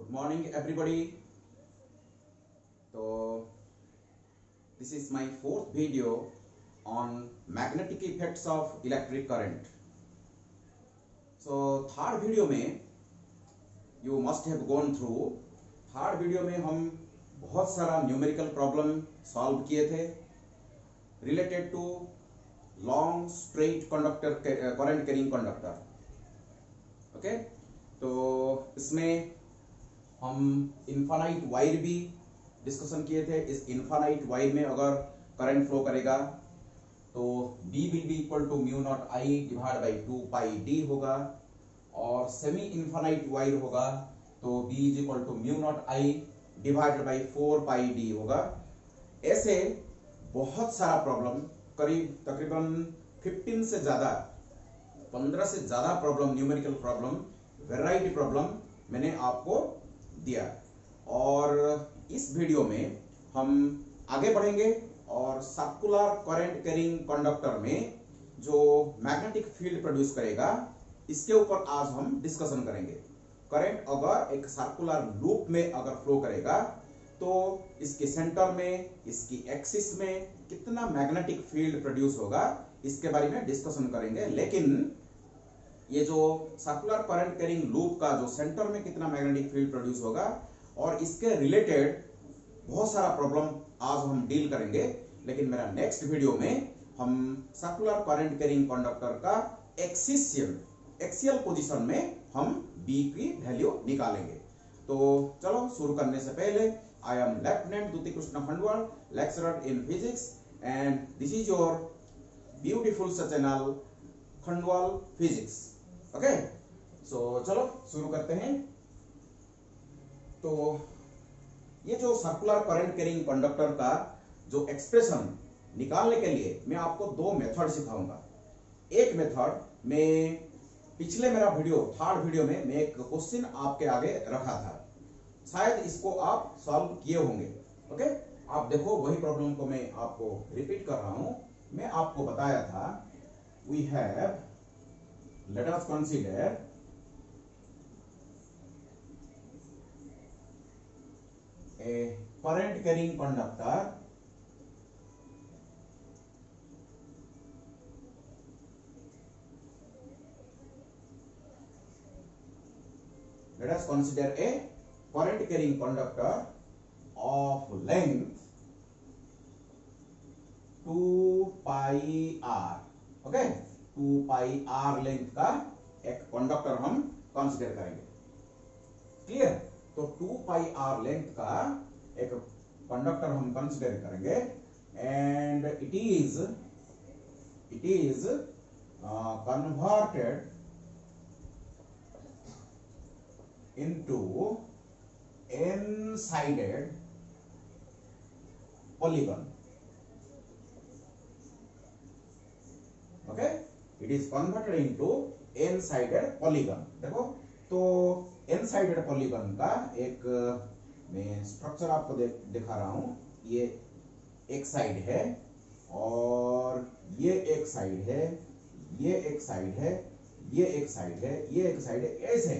Good morning, everybody. So, this is my fourth video on magnetic effects of electric current. So, third video में you must have gone through. Third video में हम बहुत सारा numerical problem solve किए थे related to long straight conductor current carrying conductor. Okay, तो इसमें हम इनफाइनाइट वायर भी डिस्कशन किए थे. इस इनफाइनाइट वायर में अगर करंट फ्लो करेगा तो B will be equal to mu not I divide by 2 pi d होगा, और सेमी इनफाइनाइट वायर होगा तो B is equal to mu not I divided by 4 pi d होगा. ऐसे बहुत सारा प्रॉब्लम, करीब तकरीबन 15 से ज्यादा 15 से ज्यादा problem, numerical problem, variety problem मैंने आपको दिया. और इस वीडियो में हम आगे बढ़ेंगे और सर्कुलर करंट कैरिंग कंडक्टर में जो मैग्नेटिक फील्ड प्रोड्यूस करेगा इसके ऊपर आज हम डिस्कशन करेंगे. करंट अगर एक सर्कुलर लूप में अगर फ्लो करेगा तो इसके सेंटर में, इसकी एक्सिस में कितना मैग्नेटिक फील्ड प्रोड्यूस होगा इसके बारे में डिस्कशन करेंगे. लेकिन ये जो सर्कुलर करंट कैरिंग लूप का जो सेंटर में कितना मैग्नेटिक फील्ड प्रोड्यूस होगा और इसके रिलेटेड बहुत सारा प्रॉब्लम आज हम डील करेंगे. लेकिन मेरा नेक्स्ट वीडियो में हम सर्कुलर करंट कैरिंग कंडक्टर का एक्सियल पोजीशन में हम बी की वैल्यू निकालेंगे. तो चलो शुरू करने से पहले, I am lieutenant Dyuti Krishna Khandwal, lecturer in physics, and this is your beautiful channel Khandwal physics. Okay, so चलो शुरू करते हैं. तो ये जो सर्कुलर करंट कैरिंग कंडक्टर का जो एक्सप्रेशन निकालने के लिए मैं आपको दो मेथड सिखाऊंगा. एक मेथड में पिछले मेरा वीडियो, थर्ड वीडियो में मैं एक क्वेश्चन आपके आगे रखा था, शायद इसको आप सॉल्व किए होंगे. ओके, आप देखो वही प्रॉब्लम को मैं आपको रिपीट कर रहा हूं. मैं आपको बताया था we have, let us consider a current carrying conductor let us consider a current carrying conductor of length 2 pi r. Okay, 2 pi r length का एक कंडक्टर हम कंसीडर करेंगे. क्लियर? तो 2 पाई आर लेंथ का एक कंडक्टर हम कंसीडर करेंगे and it is converted into n-sided polygon. Okay, it is converted into n-sided polygon. देखो, तो n-sided पॉलीगन का एक मैं स्ट्रक्चर आपको दिखा रहा हूं. ये एक साइड है और ये एक साइड है, ये एक साइड है, ये एक साइड है, ये एक साइड है. ऐसे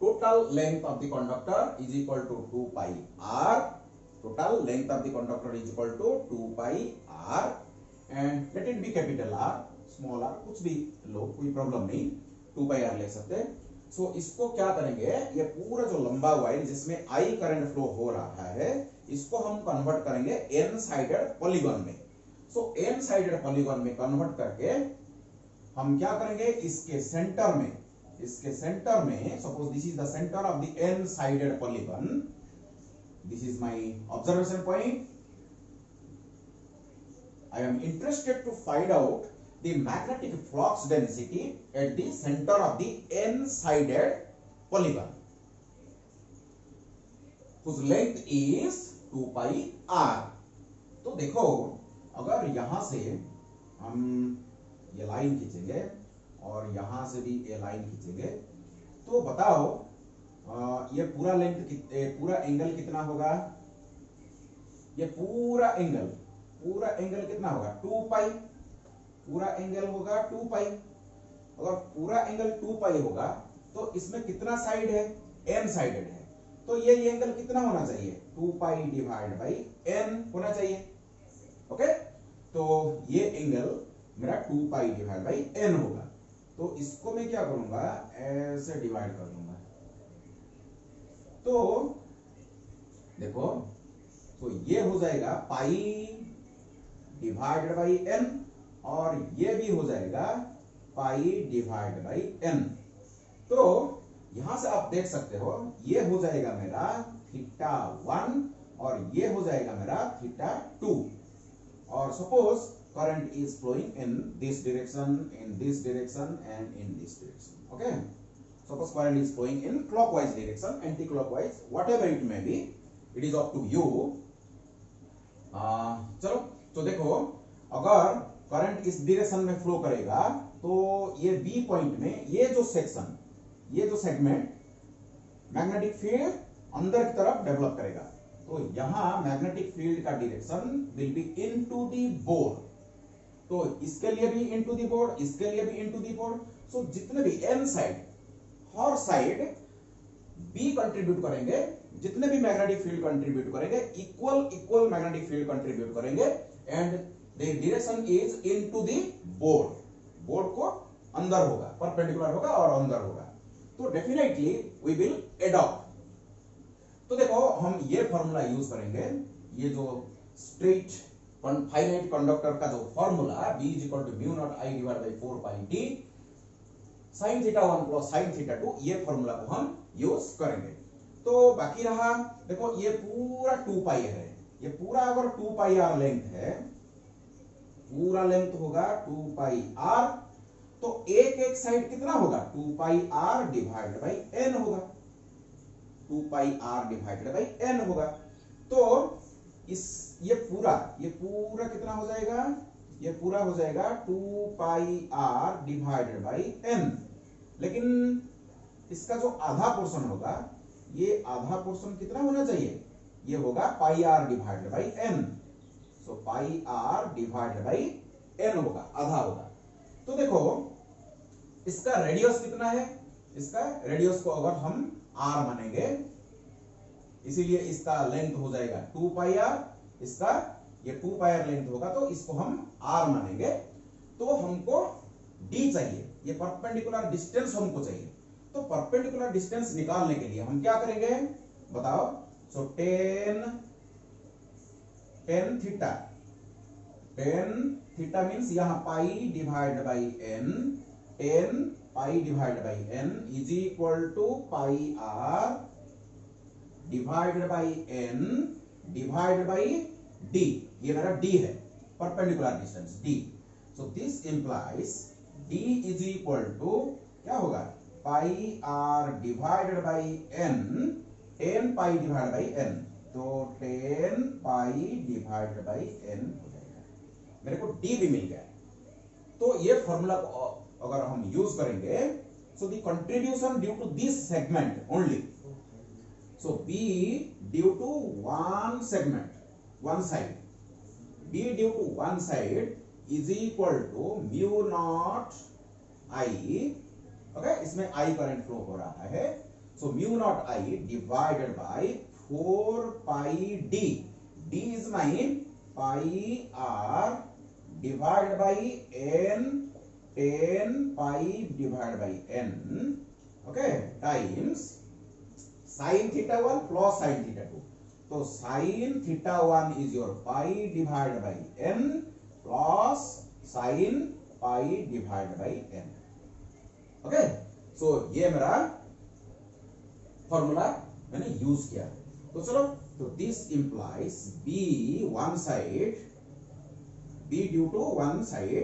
total length of the conductor is equal to 2 pi r. Total length of the conductor is equal to 2 pi r and let it be capital R, small r, कुछ भी लो, कोई प्रॉब्लम नहीं, 2 pi r ले सकते हैं. सो इसको क्या करेंगे, ये पूरा जो लंबा वायर जिसमें आई करंट फ्लो हो रहा है इसको हम कन्वर्ट करेंगे एन साइडेड पॉलीगन में. सो एन साइडेड पॉलीगन में कन्वर्ट करके हम क्या करेंगे, इसके सेंटर में suppose this is the centre of the n sided polygon, this is my observation point. I am interested to find out the magnetic flux density at the center of the n-sided polygon whose length is 2 pi r. तो देखो, अगर यहां से हम ये line खींचेंगे और यहां से भी ये लाइन खींचेंगे तो बताओ ये पूरा लेंथ, पूरा एंगल कितना होगा. ये पूरा एंगल कितना होगा, 2 पाई. पूरा एंगल होगा 2 पाई. अगर पूरा एंगल 2 पाई होगा तो इसमें कितना साइड है, एन साइडेड है, तो ये एंगल कितना होना चाहिए, 2 पाई डिवाइड बाई एन होना चाहिए। ओके, तो ये एंगल मेरा 2 पाई डिवाइड बाई एन होगा। तो इसको मैं क्या करूंगा, ऐसे डिवाइड कर दूंगा। तो देखो, तो ये हो जाएगा पाई डिवाइडेड बाई एन, और ये भी हो जाएगा पाई डिवाइड बाई एन। तो यहां से आप देख सकते हो, ये हो जाएगा मेरा थीटा 1 और ये हो जाएगा मेरा थीटा 2। और suppose current is flowing in this direction, in this direction and in this direction. Okay, suppose current is flowing in clockwise direction, anti clockwise, whatever it may be, it is up to you. चलो, तो देखो, अगर current इस direction में flow करेगा तो ये B point में ये जो सेक्शन, ये जो सेगमेंट मैग्नेटिक फील्ड अंदर की तरफ डेवलप करेगा। तो यहां मैग्नेटिक फील्ड का direction will be into the board. तो इसके लिए भी इनटू द बोर्ड, इसके लिए भी इनटू द बोर्ड। सो जितने भी एन साइड, हर साइड बी कंट्रीब्यूट करेंगे, जितने भी मैग्नेटिक फील्ड कंट्रीब्यूट करेंगे, इक्वल मैग्नेटिक फील्ड कंट्रीब्यूट करेंगे, and the direction is into the board. Board को अंदर होगा, परपेंडिकुलर होगा और अंदर होगा। तो डेफिनेटली वी विल एडॉप्ट। तो देखो, हम ये फॉर्मूला यूज करेंगे, ये जो स्ट्रेट फाइनाइट कंडक्टर का जो formula B = μ0 I / 4 pi d sin θ1 plus sin θ2, ये फॉर्मूला को हम यूज करेंगे। तो बाकी रहा, देखो ये पूरा 2 पाई है, ये पूरा अगर 2 पाई r लेंथ है, पूरा लेंथ होगा 2 पाई r, तो एक साइड कितना होगा, 2 pi r divided by n होगा, 2 pi r divided by n होगा। तो ये पूरा कितना हो जाएगा, ये पूरा हो जाएगा 2 pi r divided by n। लेकिन इसका जो आधा पोर्शन होगा, ये आधा पोर्शन कितना होना चाहिए, ये होगा pi r divided by n। So pi r divided by n होगा, आधा होगा। तो देखो, इसका रेडियस कितना है, इसका रेडियस को अगर हम r मानेंगे, इसीलिए इसका लेंथ हो जाएगा 2 पाई r, इसका ये 2 पाई r लेंथ होगा, तो इसको हम r मानेंगे। तो हमको d चाहिए, ये परपेंडिकुलर डिस्टेंस हमको चाहिए। तो परपेंडिकुलर डिस्टेंस निकालने के लिए हम क्या करेंगे, बताओ। सो टेन थीटा मीन्स यहां pi divide by n, 10 pi divide by n is equal to pi r divided by n divided by d. ये मेरा d है, perpendicular distance d। So this implies d is equal to क्या होगा, pi r divided by n, 10 pi divide by n। तो 10 pi divided by n हो जाएगा, मेरे को d भी मिल गया। तो ये फॉर्मूला को अगर हम यूज करेंगे, so the contribution due to this segment only, so b due to one segment, one side, b due to one side is equal to μ0 I। Okay, इसमें I करंट फ्लो हो रहा है। So μ0 I divided by 4 pi d, d is mine pi r divided by n, 10 pi divided by n, okay, times sin θ1 plus sin θ2। तो sin θ1 is your pi divided by n plus sin pi divided by n। Okay, so ये मेरा formula मैंने use किया। तो चलो, तो this implies b one side, b due to one side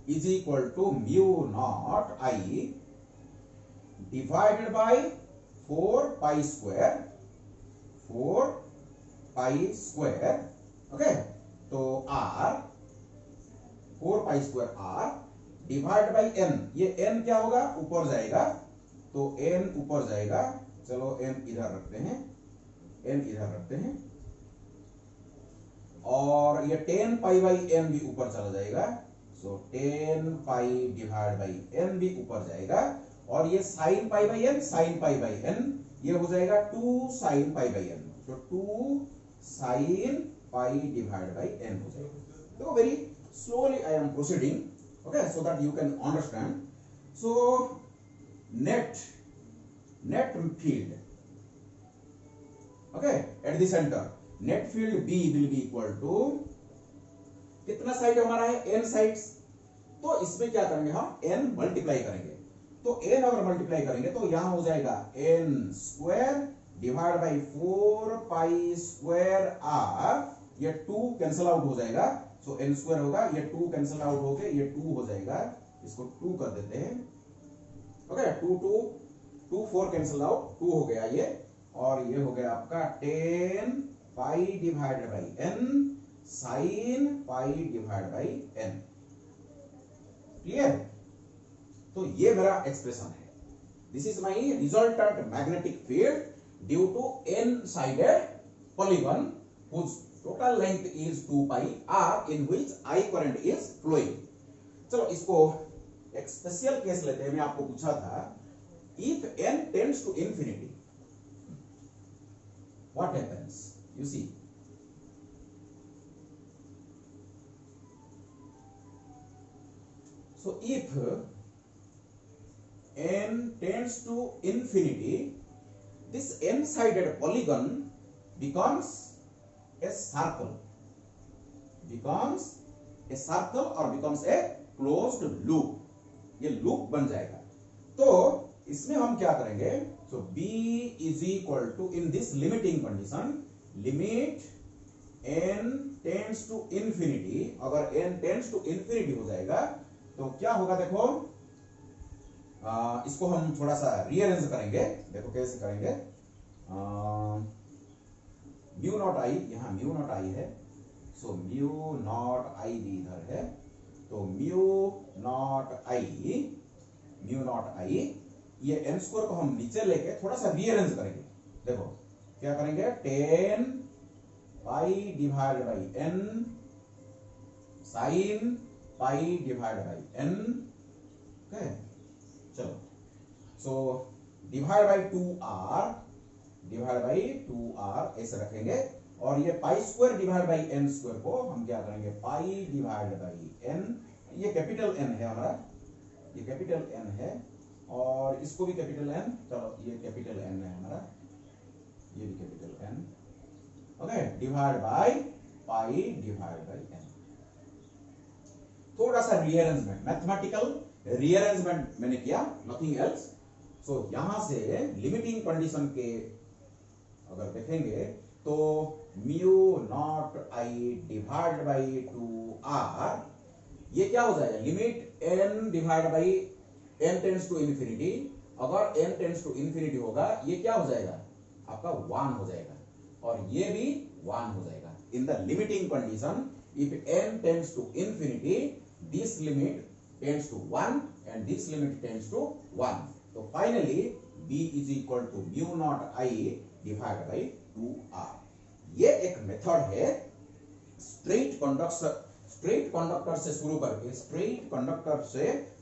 is equal to μ0 I divided by 4 pi square, 4 pi square, okay. तो r 4 pi square r divide by n, ये n क्या होगा, ऊपर जाएगा, तो n ऊपर जाएगा। चलो n इधर रखते हैं, n इधर रखते हैं, और ये 10 पाई बाई n भी ऊपर चला जाएगा। सो 10 पाई डिवाइड बाई n भी ऊपर जाएगा, और ये sine pi by n, sine pi by n, ये हो जाएगा 2 साइन पाई बाई n, तो 2 sign pi divide by n हो जाएगा। तो very slowly I am proceeding, okay, so that you can understand. So net field, okay, at the center, net field B will be equal to, कितना side हमारा है, n sides, तो इसमें क्या करेंगे हम, n मल्टीप्लाई करेंगे, तो n अगर मल्टीप्लाई करेंगे तो यहां हो जाएगा n square divide by 4 pi square r, ये 2 कैंसिल आउट हो जाएगा, सो n स्क्वायर होगा, ये 2 कैंसिल आउट हो गए, ये 2 हो जाएगा, इसको 2 कर देते हैं, ओके, 2 4 कैंसिल आउट, 2 हो गया ये, और ये हो गया आपका 10 pi divided by n sine pi divide by n, clear. तो ये मेरा एक्सप्रेशन है, this is my resultant magnetic field due to n sided polygon whose total length is 2 pi r in which I current is flowing। चलो इसको एक special case लेते हैं, मैं आपको पूछा था if n tends to infinity what happens, you see, so if n tends to infinity, this n sided polygon becomes a circle, or becomes a closed loop, ये लूप बन जाएगा। तो इसमें हम क्या करेंगे, so b is equal to, in this limiting condition, limit n tends to infinity, अगर n tends to infinity हो जाएगा तो क्या होगा, देखो इसको हम थोड़ा सा रीअरेंज करेंगे, देखो कैसे करेंगे, म्यू नॉट आई, यहां म्यू नॉट आई है, सो म्यू नॉट आई भी इधर है, तो म्यू नॉट आई, ये n स्क्वायर को हम नीचे लेके थोड़ा सा रीअरेंज करेंगे, देखो क्या करेंगे, 10 pi divide by n sine pi divide by n, okay, चलो, सो डिवाइड बाई 2r ऐसे रखेंगे, और ये pi square divide by n square को हम क्या करेंगे, पाई डिवाइड बाई n, ये कैपिटल n है हमारा, ये कैपिटल n है, और इसको भी कैपिटल n, चलो ये कैपिटल n है हमारा, ये भी capital n, okay, divide by pi divide by n। थोड़ा सा रीअरेंजमेंट, मैथमेटिकल रीअरेंजमेंट मैंने किया, नथिंग एल्स। सो यहां से लिमिटिंग कंडीशन के अगर देखेंगे तो mu not I divide by 2r, ये क्या हो जाएगा, limit n divide by n tends to infinity, अगर n टेंड्स टू इंफिनिटी होगा ये क्या हो जाएगा, आपका 1 हो जाएगा, और ये भी 1 हो जाएगा। In the limiting condition, if n tends to infinity, this limit tends to 1 and this limit tends to 1, तो finally b is equal to mu naught I divided by 2r। ये एक मेथड है स्ट्रेट कंडक्टर से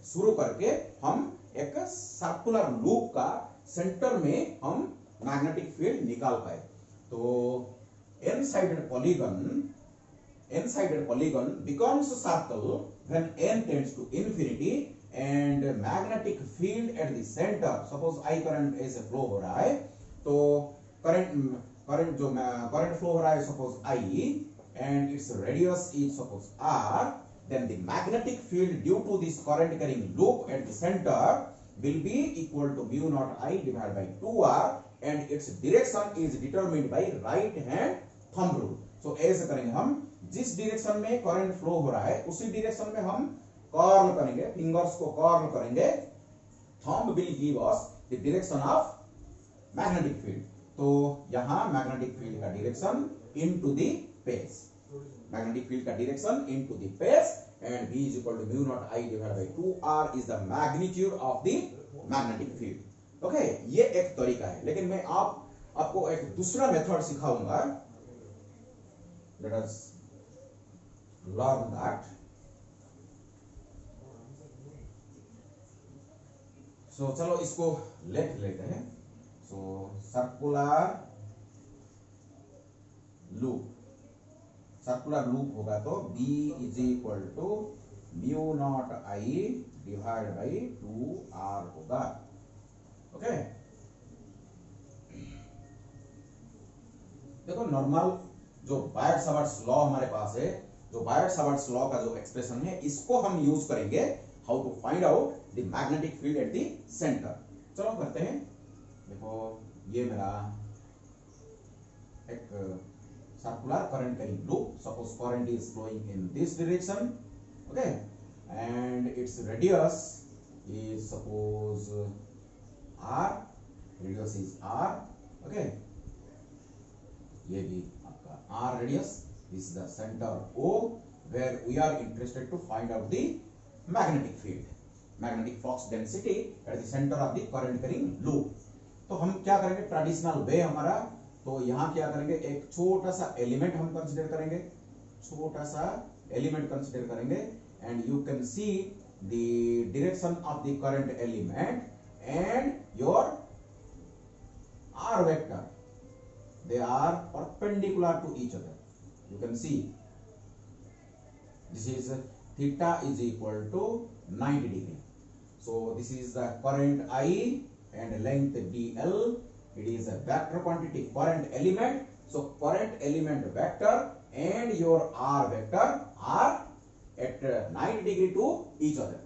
शुरू करके हम एक circular loop का सेंटर में हम मैग्नेटिक फील्ड निकाल पाए। तो n sided polygon becomes a circle when n tends to infinity, and magnetic field at the center, suppose I current ऐसे फ्लो हो रहा है, तो करंट फ्लो हो रहा है suppose I, and its radius is suppose r, then the magnetic field due to this current carrying loop at the center will be equal to mu naught I divided by 2r, and its direction is determined by right hand thumb rule। so ऐसे करेंगे हम, जिस direction में current flow हो रहा है उसी direction में हम कर्ल करेंगे, फिंगर्स को कर्ल करेंगे, thumb will give us the direction of magnetic field. तो यहां मैग्नेटिक फील्ड का direction into the space, magnetic field का direction into the space, and v is equal to mu naught I divided by 2r is the magnitude of the magnetic field। Okay, ये एक तरीका है, लेकिन मैं आपको एक दूसरा मेथड सिखाऊंगा। Let us learn that। सो चलो इसको लिख लेते हैं। सो सर्कुलर लूप होगा तो B is equal to mu not I divide by 2R होगा। ओके, देखो नॉर्मल जो बायट-सावर्ट्स लॉ हमारे पास है, जो बायट-सावर्ट्स लॉ का जो एक्सप्रेशन है, इसको हम यूज करेंगे how to find out the magnetic field at the centre. चलो करते हैं। देखो ये मेरा एक circular current carrying loop, suppose current is flowing in this direction, okay, and its radius is suppose R, radius is R, okay, ये भी आपका R radius, this is the centre O where we are interested to find out the magnetic field, magnetic flux density at the center of the current carrying loop। तो हम क्या करेंगे, traditional way हमारा, तो यहाँ क्या करेंगे, एक छोटा सा एलिमेंट हम कंसीडर करेंगे, छोटा सा एलिमेंट कंसीडर करेंगे, and you can see the direction of the current element and your R vector, they are perpendicular to each other, you can see this is theta is equal to 90 degree, so this is the current I and length dl, it is a vector quantity current element, so current element vector and your R vector are at 90 degree to each other,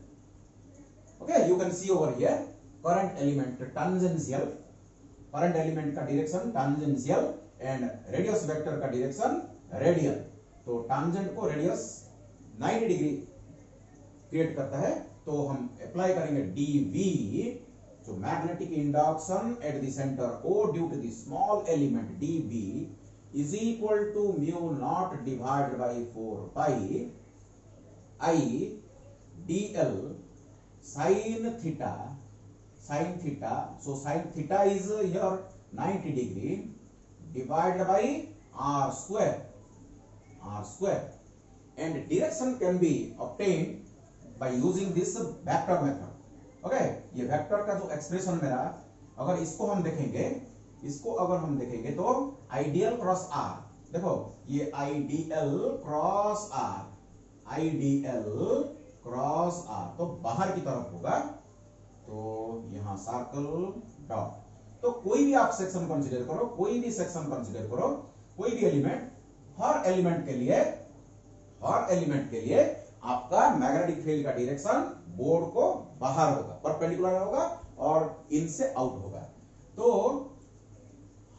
okay, you can see over here current element tangential, current element का direction tangential and radius vector का direction radial, तो tangent को radius 90 degree create करता है, तो हम apply करेंगे dV, जो magnetic induction at the centre O due to the small element dB is equal to mu naught divided by 4 pi I dl sin theta, so sin theta is here 90 degree divided by r square, and direction can be obtained by using this vector method, okay। ये vector का जो expression मेरा, अगर इसको हम देखेंगे तो ideal cross r, देखो ये आइडियल क्रॉस r तो बाहर की तरफ होगा, तो यहां सर्कल डॉट, तो कोई भी आप सेक्शन कंसीडर करो, कोई भी सेक्शन कंसीडर करो, कोई भी एलिमेंट, हर एलिमेंट के लिए आपका मैग्नेटिक फील्ड का डायरेक्शन बोर्ड को बाहर होगा, परपेंडिकुलर होगा और इनसे आउट होगा, तो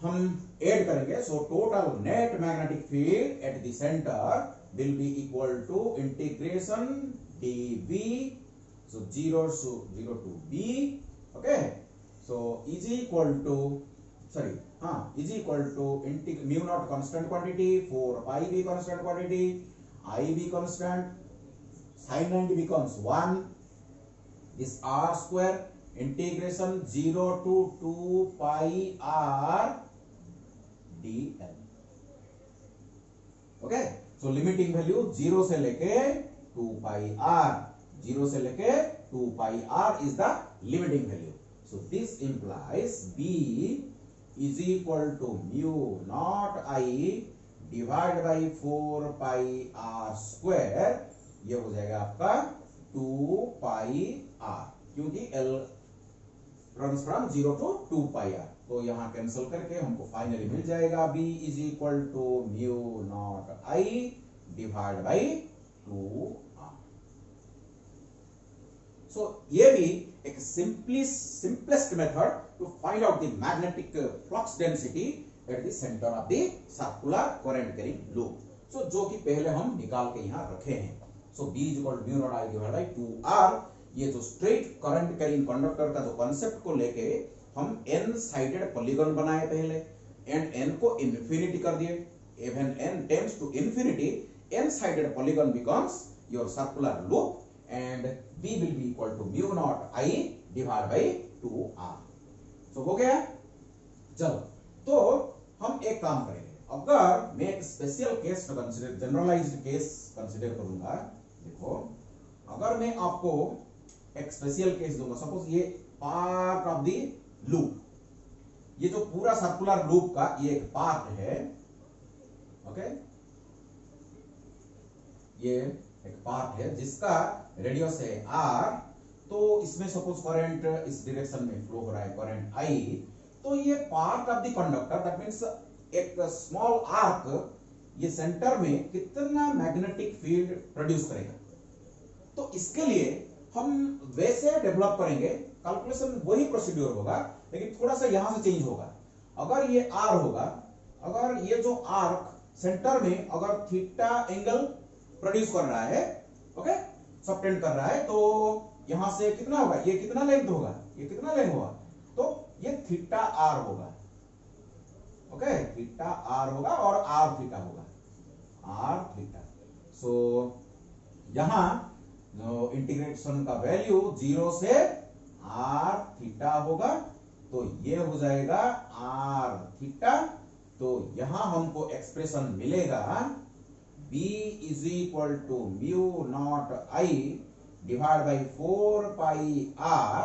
हम ऐड करेंगे, so total net magnetic field at the centre will be equal to integration dV, so 0 to B, okay, so is equal to mu naught constant quantity, 4 pi B constant quantity, I B constant, sin 90 becomes 1, this R square, integration 0 to 2 pi R dl, okay, so limiting value 0 से लेके 2 pi R, 0 से लेके 2 pi R is the limiting value, so this implies B is equal to mu naught I divided by 4 pi R square, ये हो जाएगा आपका 2 pi R, क्योंकि L runs from 0 to 2 pi R, तो यहां cancel करके हमको फाइनली मिल जाएगा B is equal to mu naught I divided by 2R। So ये भी एक simplest method to find out the magnetic flux density at the center of the circular current carrying loop, so जो कि पहले हम निकाल के यहाँ रखे हैं, so B is equal to mu naught I divided by 2R, ये जो स्ट्रेट करंट कैरिंग कंडक्टर का जो कॉन्सेप्ट को लेके हम n साइडेड पॉलीगन बनाए पहले, एंड n को इन्फिनिटी कर दिए, when n tends to infinity, n sided polygon becomes your circular loop and B will be equal to mu naught I divided by 2R, so हो गया। चलो, तो हम एक काम करेंगे, अगर मैं एक special case consider, generalised case consider करूंगा, देखो अगर मैं आपको एक स्पेशल केस दूंगा, सपोज ये पार्ट ऑफ द लूप। ये जो पूरा सर्कुलर लूप का ये एक पार्ट है, ओके, ये एक पार्ट है जिसका रेडियस है r। तो इसमें सपोज करंट इस डायरेक्शन में फ्लो हो रहा है, करंट I, तो ये part of the conductor, that means एक स्मॉल आर्क ये सेंटर में कितना मैग्नेटिक फील्ड प्रोड्यूस करेगा। तो इसके लिए हम वैसे डेवलप करेंगे, कैलकुलेशन वही प्रोसीड्यूर होगा, लेकिन थोड़ा सा यहां से चेंज होगा। अगर ये r होगा, अगर ये जो आर्क सेंटर में अगर थीटा एंगल प्रोड्यूस कर रहा है, ओके, सबटेंड कर रहा है, तो यहां से कितना होगा, ये कितना लेंथ होगा, ये कितना लेंथ होगा, तो ये थीटा r होगा, ओके, थीटा r होगा और r थीटा होगा, r थीटा। सो यहां जो इंटीग्रेशन का वैल्यू 0 से r थीटा होगा, तो ये हो जाएगा r थीटा। तो यहां हमको एक्सप्रेशन मिलेगा b is equal to mu not I divide by 4 pi r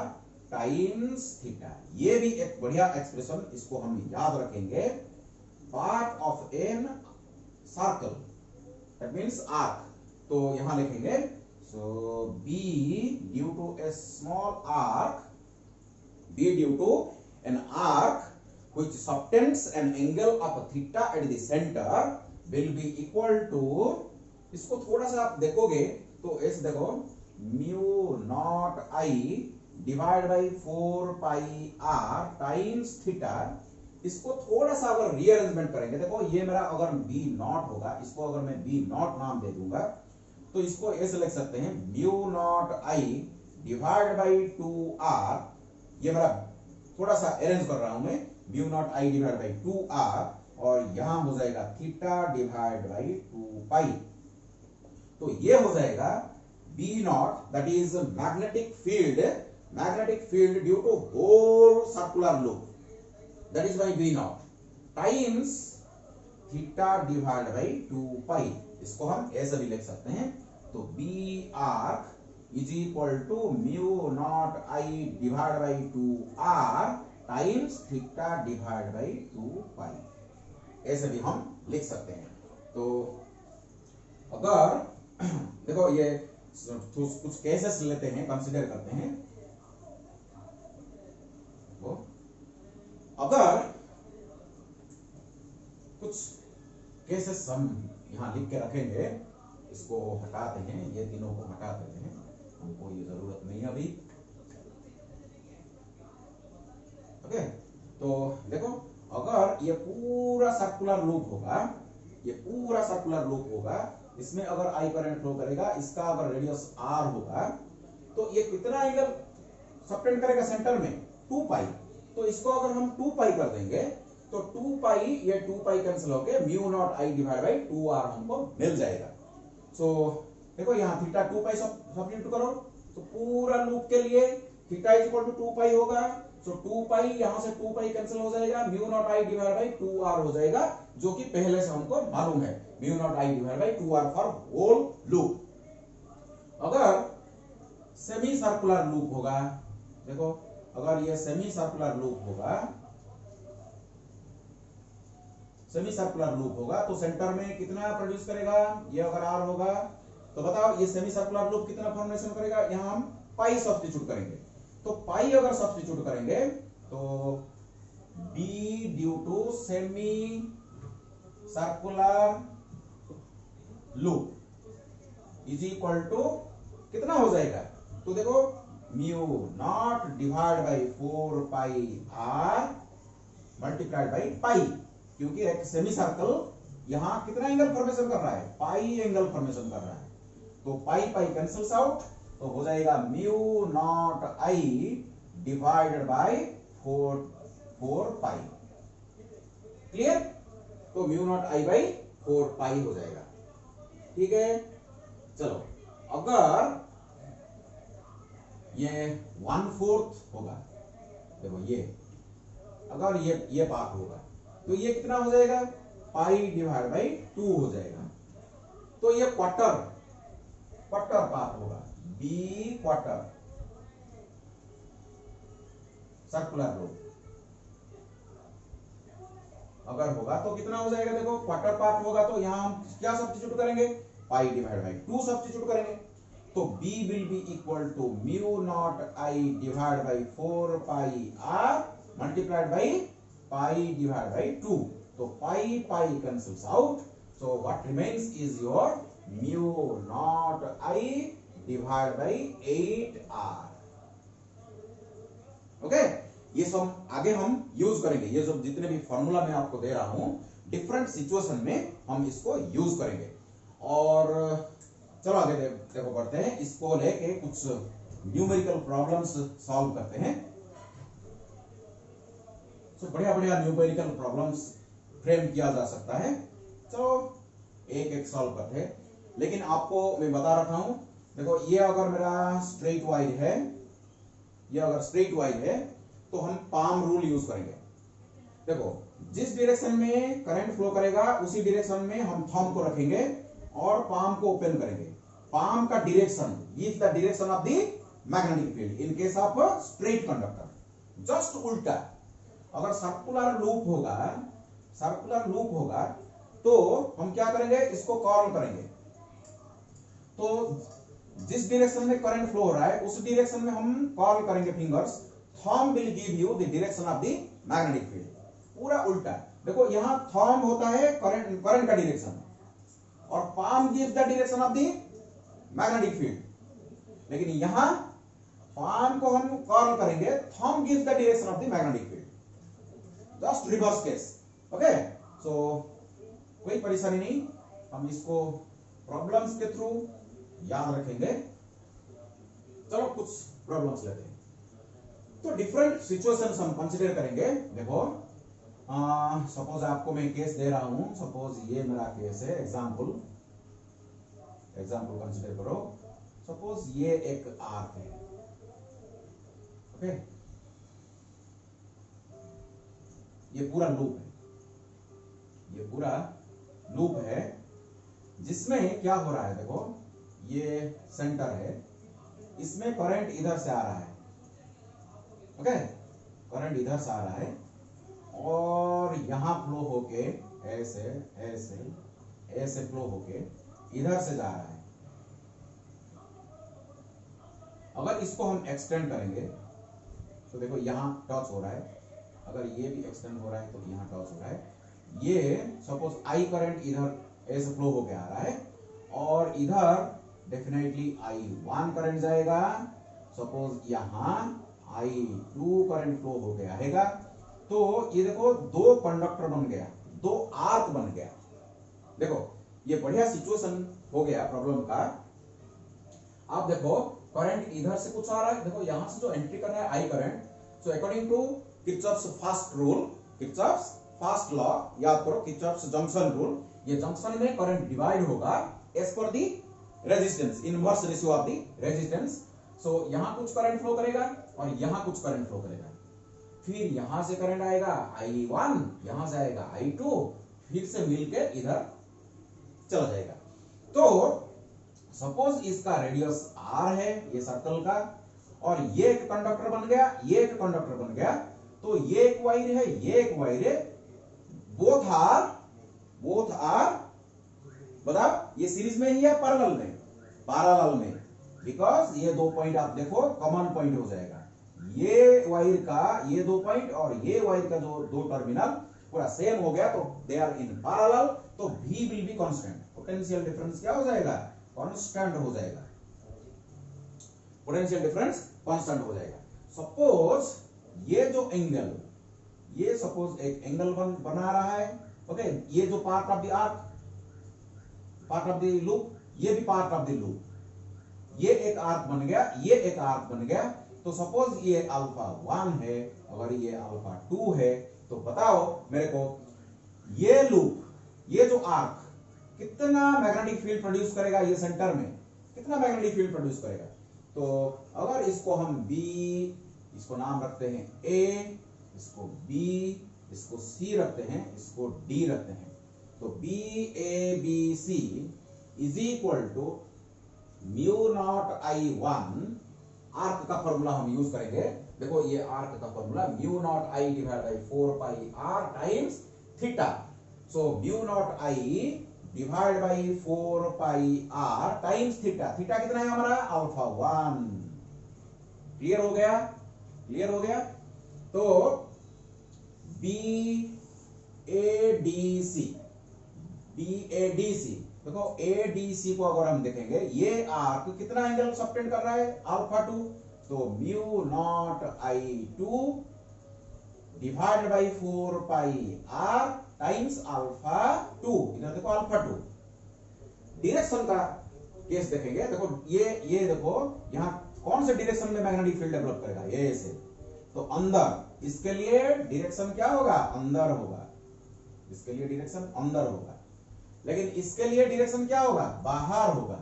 times theta. ये भी एक बढ़िया एक्सप्रेशन, इसको हम याद रखेंगे। Part of an circle, that means arc, तो यहां लिखेंगे so b due to a small arc, b due to an arc which subtends an angle of theta at the center will be equal to, इसको थोड़ा सा आप देखोगे तो ऐसे देखो, mu not I divide by 4 pi r times theta. इसको थोड़ा सा अगर रीअरेंजमेंट करेंगे, देखो ये मेरा अगर b नॉट होगा, इसको अगर मैं b नॉट नाम दे दूंगा, तो इसको ऐसे लिख सकते हैं mu naught I divide by 2r। ये मेरा थोड़ा सा अरेंज कर रहा हूं मैं, mu naught I divide by 2r, और यहां हो जाएगा थीटा डिवाइड बाई 2 पाई। तो ये हो जाएगा b naught, that is magnetic field due to whole circular loop, that is by b naught times theta divide by 2 pi. इसको हम ऐसे भी लिख सकते हैं, तो b arc is equal to mu not I divide by 2r times theta divide by 2 pi, ऐसे भी हम लिख सकते हैं। तो अगर देखो ये कुछ केसेस लेते हैं, कंसीडर करते हैं। तो अगर कुछ केसेस हम यहां लिख के रखेंगे, इसको हटाते हैं, ये तीनों को हटा देते हैं, हमको ये जरूरत नहीं है अभी, ओके। तो देखो अगर ये पूरा सर्कुलर लूप होगा, ये पूरा सर्कुलर लूप होगा, इसमें अगर I करंट फ्लो करेगा, इसका अगर रेडियस r होगा, तो ये कितना एंगल सबटेंड करेगा सेंटर में, 2 पाई। तो इसको अगर हम 2 पाई कर देंगे, तो 2 पाई, ये 2 पाई कैंसिल होके mu naught I divide by 2r हमको मिल जाएगा। सो देखो यहां थीटा 2 पाई सब्स्टिट्यूट करो, तो पूरा लूप के लिए थीटा इज इक्वल टू 2 पाई होगा। सो 2 पाई, यहां से 2 पाई कैंसिल हो जाएगा, mu not I divide by 2r हो जाएगा, जो कि पहले से हमको मालूम है, mu not I divide by 2r for whole loop. अगर सेमी सर्कुलर लूप होगा, देखो अगर ये सेमी सर्कुलर लूप होगा, सेमी सर्कुलर लूप होगा, तो सेंटर में कितना प्रोड्यूस करेगा, ये अगर r होगा, तो बताओ ये सेमी सर्कुलर लूप कितना फॉर्मेशन करेगा। यहां हम पाई सब्स्टिट्यूट करेंगे, तो पाई अगर सब्स्टिट्यूट करेंगे, तो b due to semi circular loop is equal to कितना हो जाएगा, तो देखो mu not divide by 4 pi r multiplied by pi, क्योंकि एक सेमी सर्कल यहां कितना एंगल फॉर्मेशन कर रहा है, पाई एंगल फॉर्मेशन कर रहा है, तो पाई पाई कैंसिल्स आउट, तो हो जाएगा mu not I divided by 4 pi. Clear? तो म्यू नॉट I बाई 4 पाई हो जाएगा, ठीक है। चलो अगर ये 1/4 होगा, देखो ये अगर ये पार्ट होगा, तो ये कितना हो जाएगा, पाई डिवाइड बाई 2 हो जाएगा। तो ये क्वार्टर पार्ट होगा, b क्वार्टर, सर्कुलर लूप। अगर होगा तो कितना हो जाएगा, देखो क्वार्टर पार्ट होगा तो यहां हम क्या सब्स्टिट्यूट करेंगे, पाई डिवाइड बाई 2 सब्स्टिट्यूट करेंगे, तो b will be equal to mu not I divide by 4 pi r multiplied by pi divide by 2, तो pi pi cancels out, so what remains is your mu not I divide by 8r। Okay, ये सब आगे हम use करेंगे, ये जो जितने भी फॉर्मूला मैं आपको दे रहा हूं डिफरेंट सिचुएशन में हम इसको यूज करेंगे। और चलो आगे देखो बढ़ते हैं, इसको लेके कुछ न्यूमेरिकल प्रॉब्लम्स सॉल्व करते हैं। तो बढ़िया बढ़िया न्यूमेरिकल प्रॉब्लम्स फ्रेम किया जा सकता है, चलो एक एक सॉल्व करते हैं। लेकिन आपको मैं बता रखा हूं, देखो ये अगर मेरा स्ट्रेट वाइड है, ये अगर स्ट्रेट वाइड है तो हम पाम रूल यूज करेंगे। देखो जिस डायरेक्शन में करंट फ्लो करेगा उसी डायरेक्शन में हम थंब को रखेंगे और पाम को ओपन करेंगे। पाम का direction is the direction of the magnetic field in case of straight conductor, just उल्टा। अगर सर्कुलर लूप होगा तो हम क्या करेंगे, इसको कर्ल करेंगे, तो जिस डायरेक्शन में करंट फ्लो हो रहा है उस डायरेक्शन में हम कर्ल करेंगे fingers, thumb will give you the direction of the magnetic field, पूरा उल्टा। देखो यहां थंब होता है करंट का डायरेक्शन और palm gives the direction of the magnetic field, लेकिन यहां पाम को हम कर्ल करेंगे, thumb gives the direction of the magnetic field, just reverse case. Okay, so कोई परेशानी नहीं, हम इसको प्रॉब्लम्स के थ्रू याद रखेंगे। चलो कुछ प्रॉब्लम्स लेते हैं, तो डिफरेंट सिचुएशंस हम कंसीडर करेंगे। देखो सपोज आपको मैं केस दे रहा हूं, सपोज ये मेरा केस है, एग्जांपल कंसीडर करो। सपोज ये एक आर्क है, ओके, ये पूरा लूप है, जिसमें क्या हो रहा है, देखो ये सेंटर है, इसमें करंट इधर से आ रहा है, ओके, करंट इधर से आ रहा है और यहां फ्लो होके ऐसे फ्लो होके इधर से जा रहा है। अगर इसको हम एक्सटेंड करेंगे तो देखो यहां टच हो रहा है, अगर ये भी एक्सटेंड हो रहा है तो यहां टच हो रहा है। ये सपोज आई करंट इधर ऐसे फ्लो होके आ रहा है और इधर डेफिनेटली I1 करंट जाएगा, सपोज यहां I2 करंट फ्लो होके आएगा, तो ये देखो दो कंडक्टर बन गया, दो आर्क बन गया। देखो ये बढ़िया सिचुएशन हो गया प्रॉब्लम का। आप देखो करंट इधर से कुछ आ रहा है, देखो यहां से जो एंट्री कर रहा है I current, so according to Kirchhoff's first rule, Kirchhoff's first law, याद करो किर्चॉफ्स जंक्शन रूल, ये जंक्शन में करंट डिवाइड होगा as per the resistance, inverse ratio of the resistance. So यहां कुछ करंट फ्लो करेगा और यहां कुछ करंट फ्लो करेगा, फिर यहां से करंट आएगा I1, यहां से आएगा I2, फिर से मिलकर इधर चला जाएगा। तो सपोज इसका रेडियस R है, ये सर्कल का, और ये एक कंडक्टर बन गया, ये एक कंडक्टर बन गया, तो ये एक वायर है, ये एक वायर है, बोथ आर बताओ ये सीरीज में ही है पैरेलल में, बिकॉज ये दो पॉइंट आप देखो कॉमन पॉइंट हो जाएगा, ये वायर का ये दो पॉइंट और ये वायर का जो दो टर्मिनल पूरा सेम हो गया, तो दे आर इन पैरेलल, तो V will be constant, potential difference क्या हो जाएगा, कांस्टेंट हो जाएगा, पोटेंशियल डिफरेंस कांस्टेंट हो जाएगा। सपोज ये जो एंगल, ये सपोज एक एंगल बना रहा है, ओके, ये जो part of the arc, part of the loop, ये भी पार्ट ऑफ द लूप, ये एक आर्क बन गया, ये एक आर्क बन गया, तो सपोज ये अल्फा 1 है, अगर ये अल्फा 2 है, तो बताओ मेरे को ये लूप, ये जो आर्क कितना मैग्नेटिक फील्ड प्रोड्यूस करेगा, ये सेंटर में कितना मैग्नेटिक फील्ड प्रोड्यूस करेगा। तो अगर इसको हम B, इसको नाम रखते हैं A, इसको B, इसको C रखते हैं, इसको D रखते हैं, तो BABC is equal to mu not I1 arc का फॉर्मूला हम यूज करेंगे। देखो ये आर्क का formula mu not I divide by 4 pi R times theta. So mu not I divide by 4 pi R times theta. Theta कितना है हमारा? Alpha 1। Clear हो गया? क्लियर हो गया? तो बी ए डी सी, देखो एडीसी को अगर हम देखेंगे, ये आर्क कितना एंगल सबटेंड कर रहा है? अल्फा 2। तो mu not I 2 divided by 4 pi R times alpha 2। इधर देखो अल्फा 2। डायरेक्शन का केस देखेंगे, देखो ये देखो यहां कौन से डायरेक्शन में मैग्नेटिक फील्ड डेवलप करेगा? ये से तो अंदर। इसके लिए डायरेक्शन क्या होगा? अंदर होगा। इसके लिए डायरेक्शन अंदर होगा, लेकिन इसके लिए डायरेक्शन क्या होगा? बाहर होगा।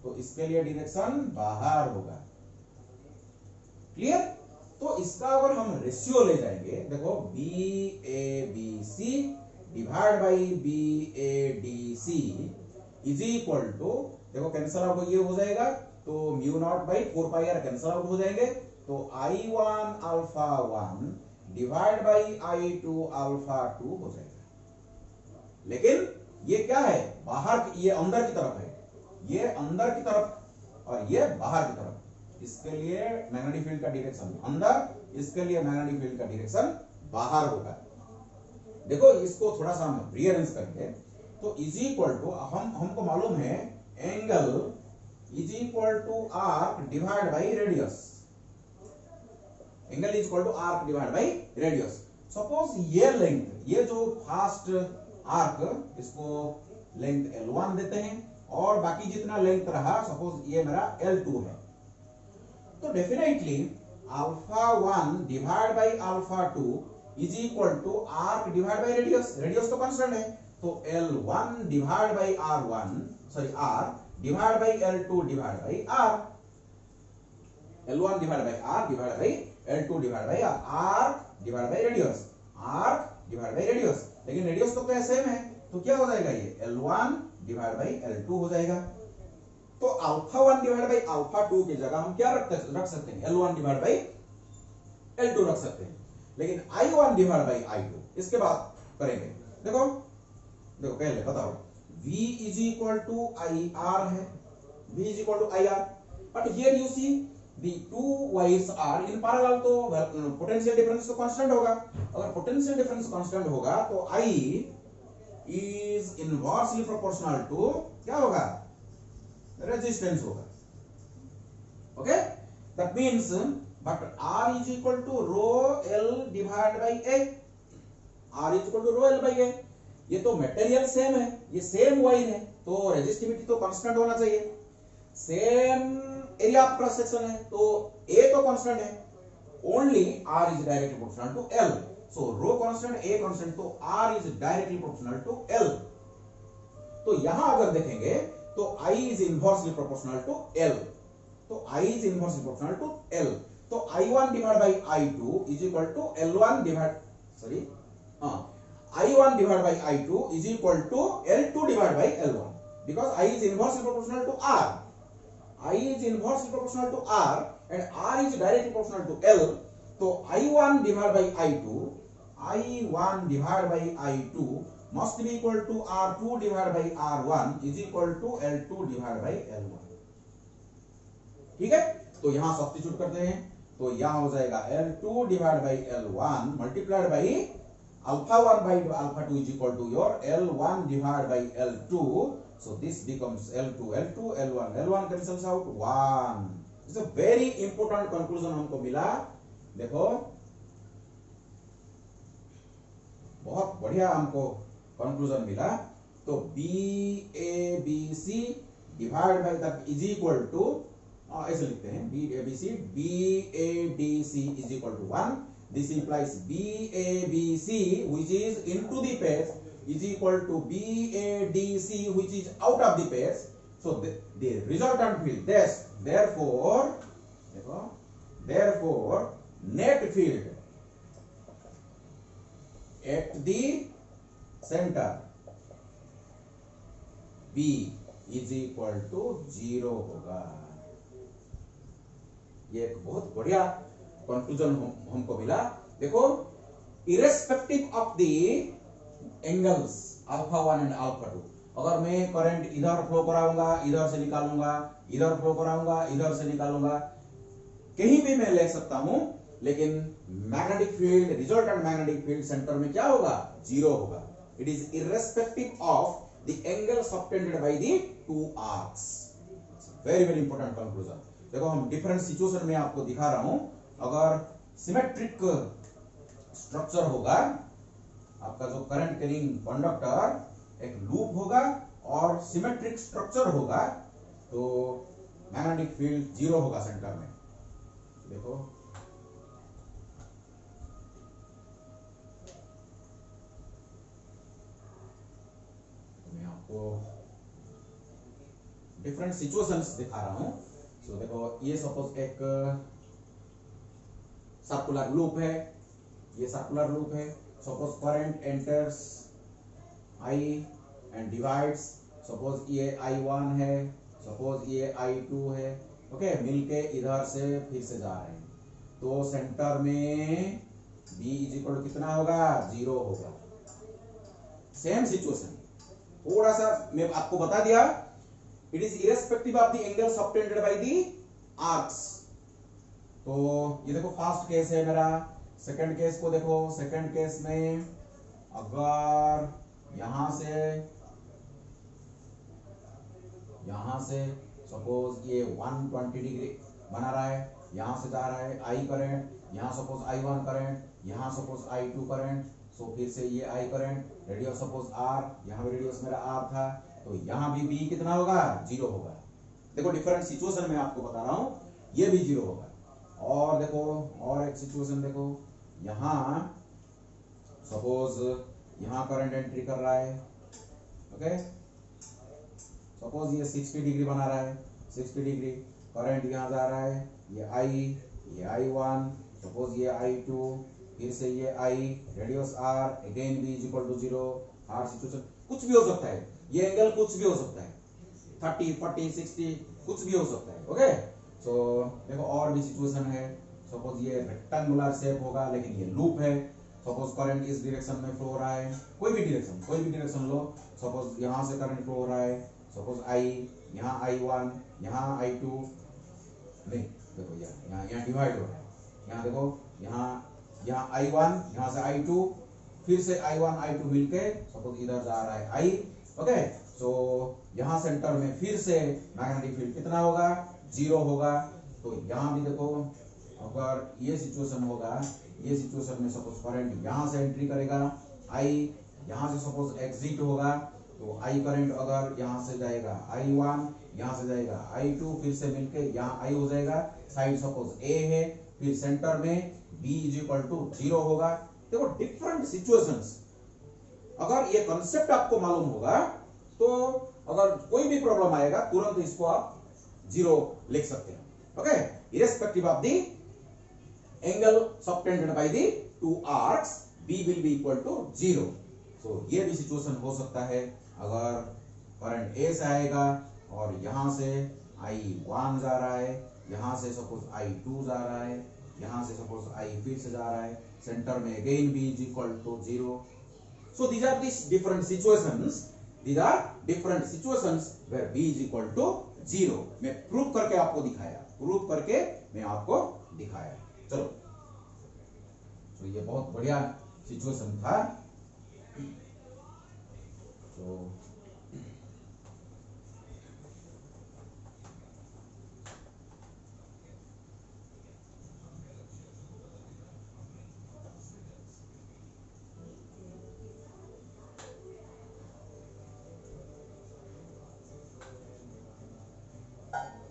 तो इसके लिए डायरेक्शन बाहर होगा। क्लियर? तो इसका अगर हम रेशियो ले जाएंगे, देखो B A B C divide by B A D C is equal to, देखो कैंसल आउट ये हो जाएगा, तो mu not by 4 pi R cancel out हो जाएंगे। तो I1 alpha 1 divide by I2 alpha 2 हो जाएगा। लेकिन ये क्या है? बाहर, ये अंदर की तरफ है, ये अंदर की तरफ और ये बाहर की तरफ। इसके लिए मैग्नेटिक फील्ड का डायरेक्शन अंदर, इसके लिए मैग्नेटिक फील्ड का डायरेक्शन बाहर होगा। देखो इसको थोड़ा सा हम रीअरेंज करेंगे, तो इज इक्वल टू, हमको मालूम है angle is equal to arc divide by radius. Angle is equal to arc divide by radius. Suppose ये लेंथ, ये जो फास्ट आर्क, इसको लेंथ L1 देते हैं और बाकी जितना लेंथ रहा, सपोज ये मेरा L2 है, तो definitely alpha 1 divide by alpha 2 is equal to arc divide by radius. Radius तो कांस्टेंट है, तो L1 divide by R1, sorry R divide by L2 divide by R। L1 divide by R divide by L2 divide by R। Arc divide by radius, arc divide by radius, लेकिन radius तो क्या same है, तो क्या हो जाएगा? ये L1 divide by L2 हो जाएगा। तो अल्फा 1 डिवाइड बाई अल्फा 2 की जगह हम क्या रख सकते हैं? L1 डिवाइड बाई L2 रख सकते हैं। लेकिन I1 डिवाइड बाई I2 इसके बाद करेंगे। देखो पहले बताओ, V is equal to IR है, V is equal to IR, but here you see the two wires are in parallel, तो पोटेंशियल डिफरेंस तो कांस्टेंट होगा। अगर पोटेंशियल डिफरेंस कांस्टेंट होगा तो I is inversely proportional to क्या होगा? Resistance होगा। Okay, that means but R is equal to rho L divided by A। R is equal to rho L by A। ये तो material same है, ये same wire है, तो resistivity तो कांस्टेंट होना चाहिए। Same area of cross section है, तो A तो कांस्टेंट है, only R is directly proportional to L। So rho constant, A constant, तो R is directly proportional to L। तो यहां अगर देखेंगे तो I is inversely proportional to L, तो I is inversely proportional to L। तो I1 divided by I2 is equal to L1 divided, sorry, I1 divided by I2 is equal to L2 divided by L1, because I is inversely proportional to R। I is inversely proportional to R and R is directly proportional to L, तो I1 divided by I1 divided by I2 must be equal to R2 divided by R1 is equal to L2 divided by L1। ठीक है, तो यहां substitute करते हैं, तो यहां हो जाएगा L2 divided by L1 multiplied by alpha 1 by alpha 2 is equal to your L1 divided by L2। So this becomes L2 L2 L1 cancels out 1। It's a very important conclusion हमको मिला। देखो बहुत बढ़िया हमको कंक्लूजन मिला। तो BABC divide by that is equal to, ऐसे लिखते हैं BABC BADC is equal to 1। This implies BABC which is into the path is equal to BADC which is out of the path। So the resultant field, therefore net field at the center B is equal to 0 होगा। ये एक बहुत बढ़िया conclusion हमको मिला। देखो, irrespective of the angles alpha 1 and alpha 2, अगर मैं करंट इधर फ्लो कराऊंगा, इधर से निकालूंगा, इधर फ्लो कराऊंगा, इधर से निकालूंगा, कहीं भी मैं ले सकता हूं, लेकिन magnetic field, resultant magnetic field centre में क्या होगा? जीरो होगा। It is irrespective of the angle subtended by the two arcs. Very very important conclusion. देखो, हम डिफरेंट सिचुएशन में आपको दिखा रहा हूं। अगर सिमेट्रिक स्ट्रक्चर होगा, आपका जो करंट कैरिंग कंडक्टर एक लूप होगा और सिमेट्रिक स्ट्रक्चर होगा, तो मैग्नेटिक फील्ड जीरो होगा सेंटर में। देखो, मैं आपको डिफरेंट सिचुएशंस दिखा रहा हूं। सो देखो, ये सपोज एक सर्कुलर लूप है, ये सर्कुलर लूप है। Suppose current enters I and divides, suppose ये I1 है, सपोज ये I2 है, ओके, मिलके इधर से फिर से जा रहे हैं, तो सेंटर में B इज इक्वल कितना होगा? जीरो होगा। सेम सिचुएशन, थोड़ा सा मैं आपको बता दिया, it is irrespective of the angle subtended by the arcs. तो ये देखो, फर्स्ट केस है मेरा। सेकंड केस को देखो, सेकंड केस में अगर यहां से सपोज ये 120 डिग्री बना रहा है, यहां से जा रहा है I करंट, यहां सपोज I1 करंट, यहां सपोज I2 करंट, सो फिर से ये I current, radius suppose R, यहां भी रेडियस मेरा R था, तो यहां भी B कितना होगा? जीरो होगा। देखो, डिफरेंट सिचुएशन में आपको बता रहा हूं, ये भी जीरो होगा। और देखो, और एक सिचुएशन देखो, यहां सपोज यहां करंट एंट्री कर रहा है, ओके, सपोज ये 60 डिग्री बना रहा है, 60 डिग्री करंट यहां जा रहा है, ये I1, सपोज ये I2, फिर से ये I, radius R, again B is equal to zero. हर सिचुएशन कुछ भी हो सकता है, ये एंगल कुछ भी हो सकता है, 30, 40, 60 कुछ भी हो सकता है, ओके। सो देखो, और भी सिचुएशन है। सपोज ये रेक्टेंगुलर शेप होगा, लेकिन ये लूप है। सपोज करंट इस डायरेक्शन में फ्लो हो रहा है, कोई भी डायरेक्शन लो। सपोज यहां से करंट फ्लो हो रहा है, सपोज I, यहाँ I1, यहाँ I2, नहीं, देखो यहाँ डिवाइड हो रहा है। यहाँ देखो, यहाँ I1, यहाँ से I2, फिर से I1 I2 मिलके सपोज इधर जा रहा है I, ओके। सो यहाँ सेंटर में फिर से मैग्नेटिक फील्ड कितना होगा? जीरो होगा। तो यहाँ भी देखो, अगर ये सिचुएशन होगा, ये सिचुएशन में सपोज करंट यहाँ से एंट्री करेगा I, यहाँ से सपोज एग्जिट होगा, तो I करंट अगर यहाँ से जाएगा I1, यहाँ से जाएगा I2, फिर से मिलके यहाँ I हो जाएगा। साइड सपोज A है, फिर सेंटर में B is equal to zero होगा। देखो, डिफरेंट सिचुएशंस, अगर ये कंसेप्ट आपको मालूम होगा, तो अगर कोई भी प्रॉब्लम आएगा, तुरंत इसको आप जीरो लिख सकते हैं, okay. Irrespective of the angle subtended by the two arcs, B will be equal to zero. So ये भी सिचुएशन हो सकता है, अगर करंट A से आएगा और यहां से I1 जा रहा है, यहां से सपोज I2 जा रहा है, यहां से सपोज I फिर से जा रहा है, सेंटर में again B is equal to zero. So these are different situations where B is equal to zero. मैं प्रूव करके आपको दिखाया, चलो। तो ये बहुत बढ़िया सिचुएशन था। तो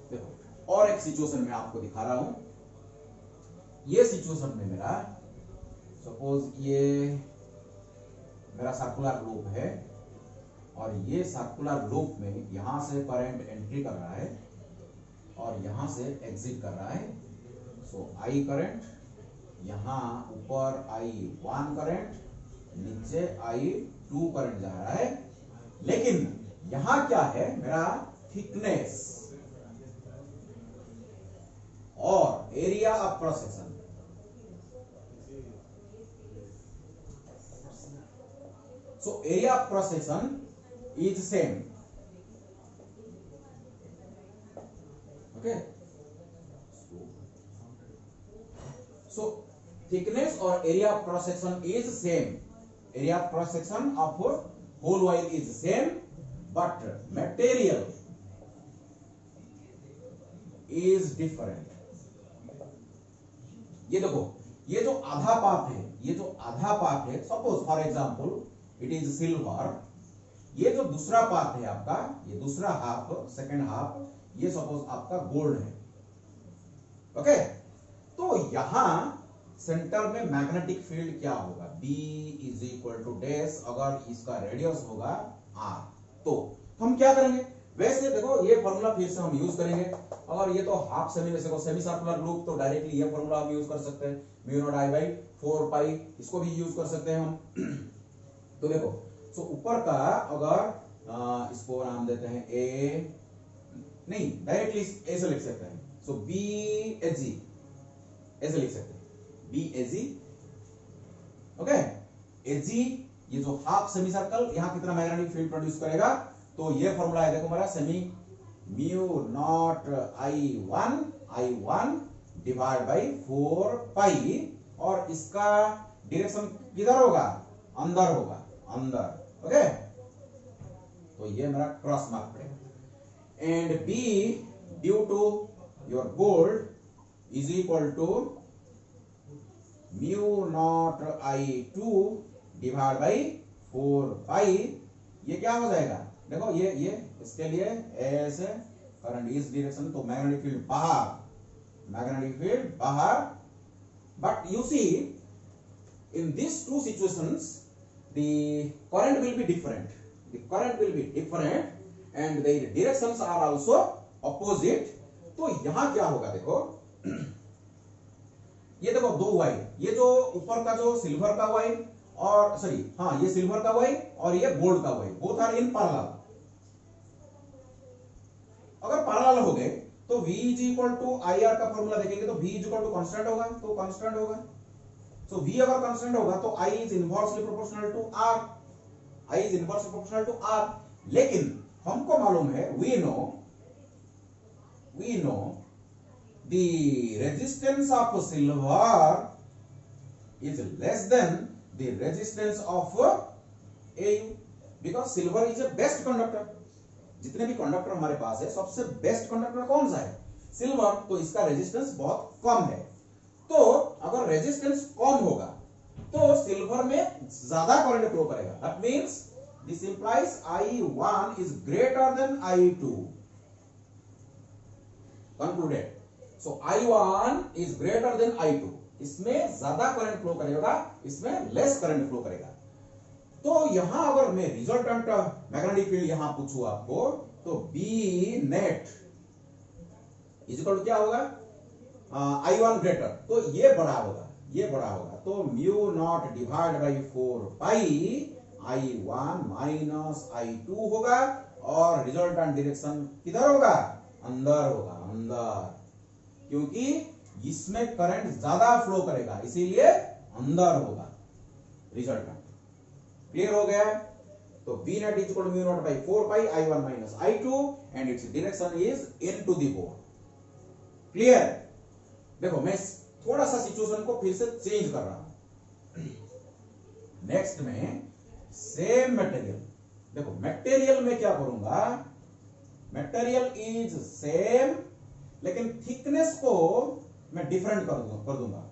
देखो, और एक सिचुएशन में आपको दिखा रहा हूं। ये सिचुएशन में मेरा सपोज ये मेरा सर्कुलर लूप है, और ये सर्कुलर लूप में यहां से करंट एंट्री कर रहा है और यहां से एग्जिट कर रहा है। सो I करंट, यहां ऊपर I1 करंट, नीचे I2 करंट जा रहा है। लेकिन यहां क्या है, मेरा थिकनेस, और area of cross section. So area of cross section is same. Okay. So thickness or area of cross section is same. Area of cross section of whole wire is same, but material is different. ये देखो, ये जो आधा part है, ये जो आधा part है, suppose for example it is silver. ये जो दूसरा पार्ट है आपका, ये दूसरा हाफ, सेकंड हाफ, ये सपोज आपका गोल्ड है. ओके, तो यहां सेंटर में मैग्नेटिक फील्ड क्या होगा? B is equal to dash. अगर इसका रेडियस होगा R, तो हम क्या करेंगे? वैसे देखो, ये फॉर्मूला फिर से हम यूज करेंगे. अगर ये तो हाफ सेमी में से सेमी सर्कुलर ग्रुप, तो डायरेक्टली ये फॉर्मूला हम यूज कर सकते हैं, म्यू नॉट I बाई 4 पाई. इसको भी यूज कर सकते हैं हम. तो देखो, सो ऊपर का अगर इसको नाम देते हैं A, नहीं डायरेक्टली ऐसे लिख सकते हैं. सो BAG ऐसे लिख सकते हैं, BAG. ओके, AG ये जो हाफ सेमी सर्कल, यहां कितना मैग्नेटिक फील्ड प्रोड्यूस करेगा? तो ये फॉर्मूला है, देखो मेरा, semi mu not I1 divide by 4 पाई. और इसका डायरेक्शन किधर होगा? अंदर होगा, अंदर. ओके, तो ये मेरा क्रॉस मार्क पड़ेगा. And B due to your gold is equal to mu not I2 divide by 4 pi. ये क्या हो जाएगा? देखो, ये इसके लिए ऐसे करंट इस डायरेक्शन, तो मैग्नेटिक फील्ड बाहर, मैग्नेटिक फील्ड बाहर. But you see in this two situations the current will be different. The current will be different and the directions are also opposite. तो यहां क्या होगा? देखो, ये देखो दो वायर, ये जो ऊपर का जो सिल्वर का वायर, और सॉरी हाँ, ये सिल्वर का वायर और ये गोल्ड का wire, both are in parallel. अगर पैरेलल हो गए तो V is equal to IR का फॉर्मूला देखेंगे तो V is equal to constant होगा, तो कांस्टेंट होगा. So V अगर कांस्टेंट होगा तो I is inversely proportional to R. I is inversely proportional to R. लेकिन हमको मालूम है, we know the resistance of silver is less than the resistance of AU, because silver is a best conductor. जितने भी conductor हमारे पास है, सबसे best conductor कौन सा है? सिल्वर. तो इसका रेजिस्टेंस बहुत कम है. तो अगर रेजिस्टेंस कम होगा तो सिल्वर में ज्यादा करंट फ्लो करेगा. That means this implies I1 is greater than I2. Concluded. So I1 is greater than I2. इसमें ज्यादा करंट फ्लो करेगा, इसमें लेस करंट फ्लो करेगा. तो यहां अगर मैं रिजल्टेंट मैग्नेटिक फील्ड यहां पूछूं आपको, तो B net is equal to क्या होगा? I1 ग्रेटर, तो ये बड़ा होगा, ये बड़ा होगा. तो mu not divide by 4 pi I1 minus I2 होगा. और रिजल्टेंट डायरेक्शन किधर होगा? अंदर होगा, अंदर, क्योंकि इसमें करंट ज्यादा फ्लो करेगा, इसीलिए अंदर होगा रिजल्टेंट. क्लियर हो गया? तो B net is equal to mu not by 4 pi I1 minus I2 and its direction is into the board. Clear? देखो, मैं थोड़ा सा सिचुएशन को फिर से चेंज कर रहा हूं. नेक्स्ट में सेम मटेरियल. देखो, मटेरियल में क्या करूंगा? मटेरियल इज सेम, लेकिन थिकनेस को मैं डिफरेंट कर दूंगा.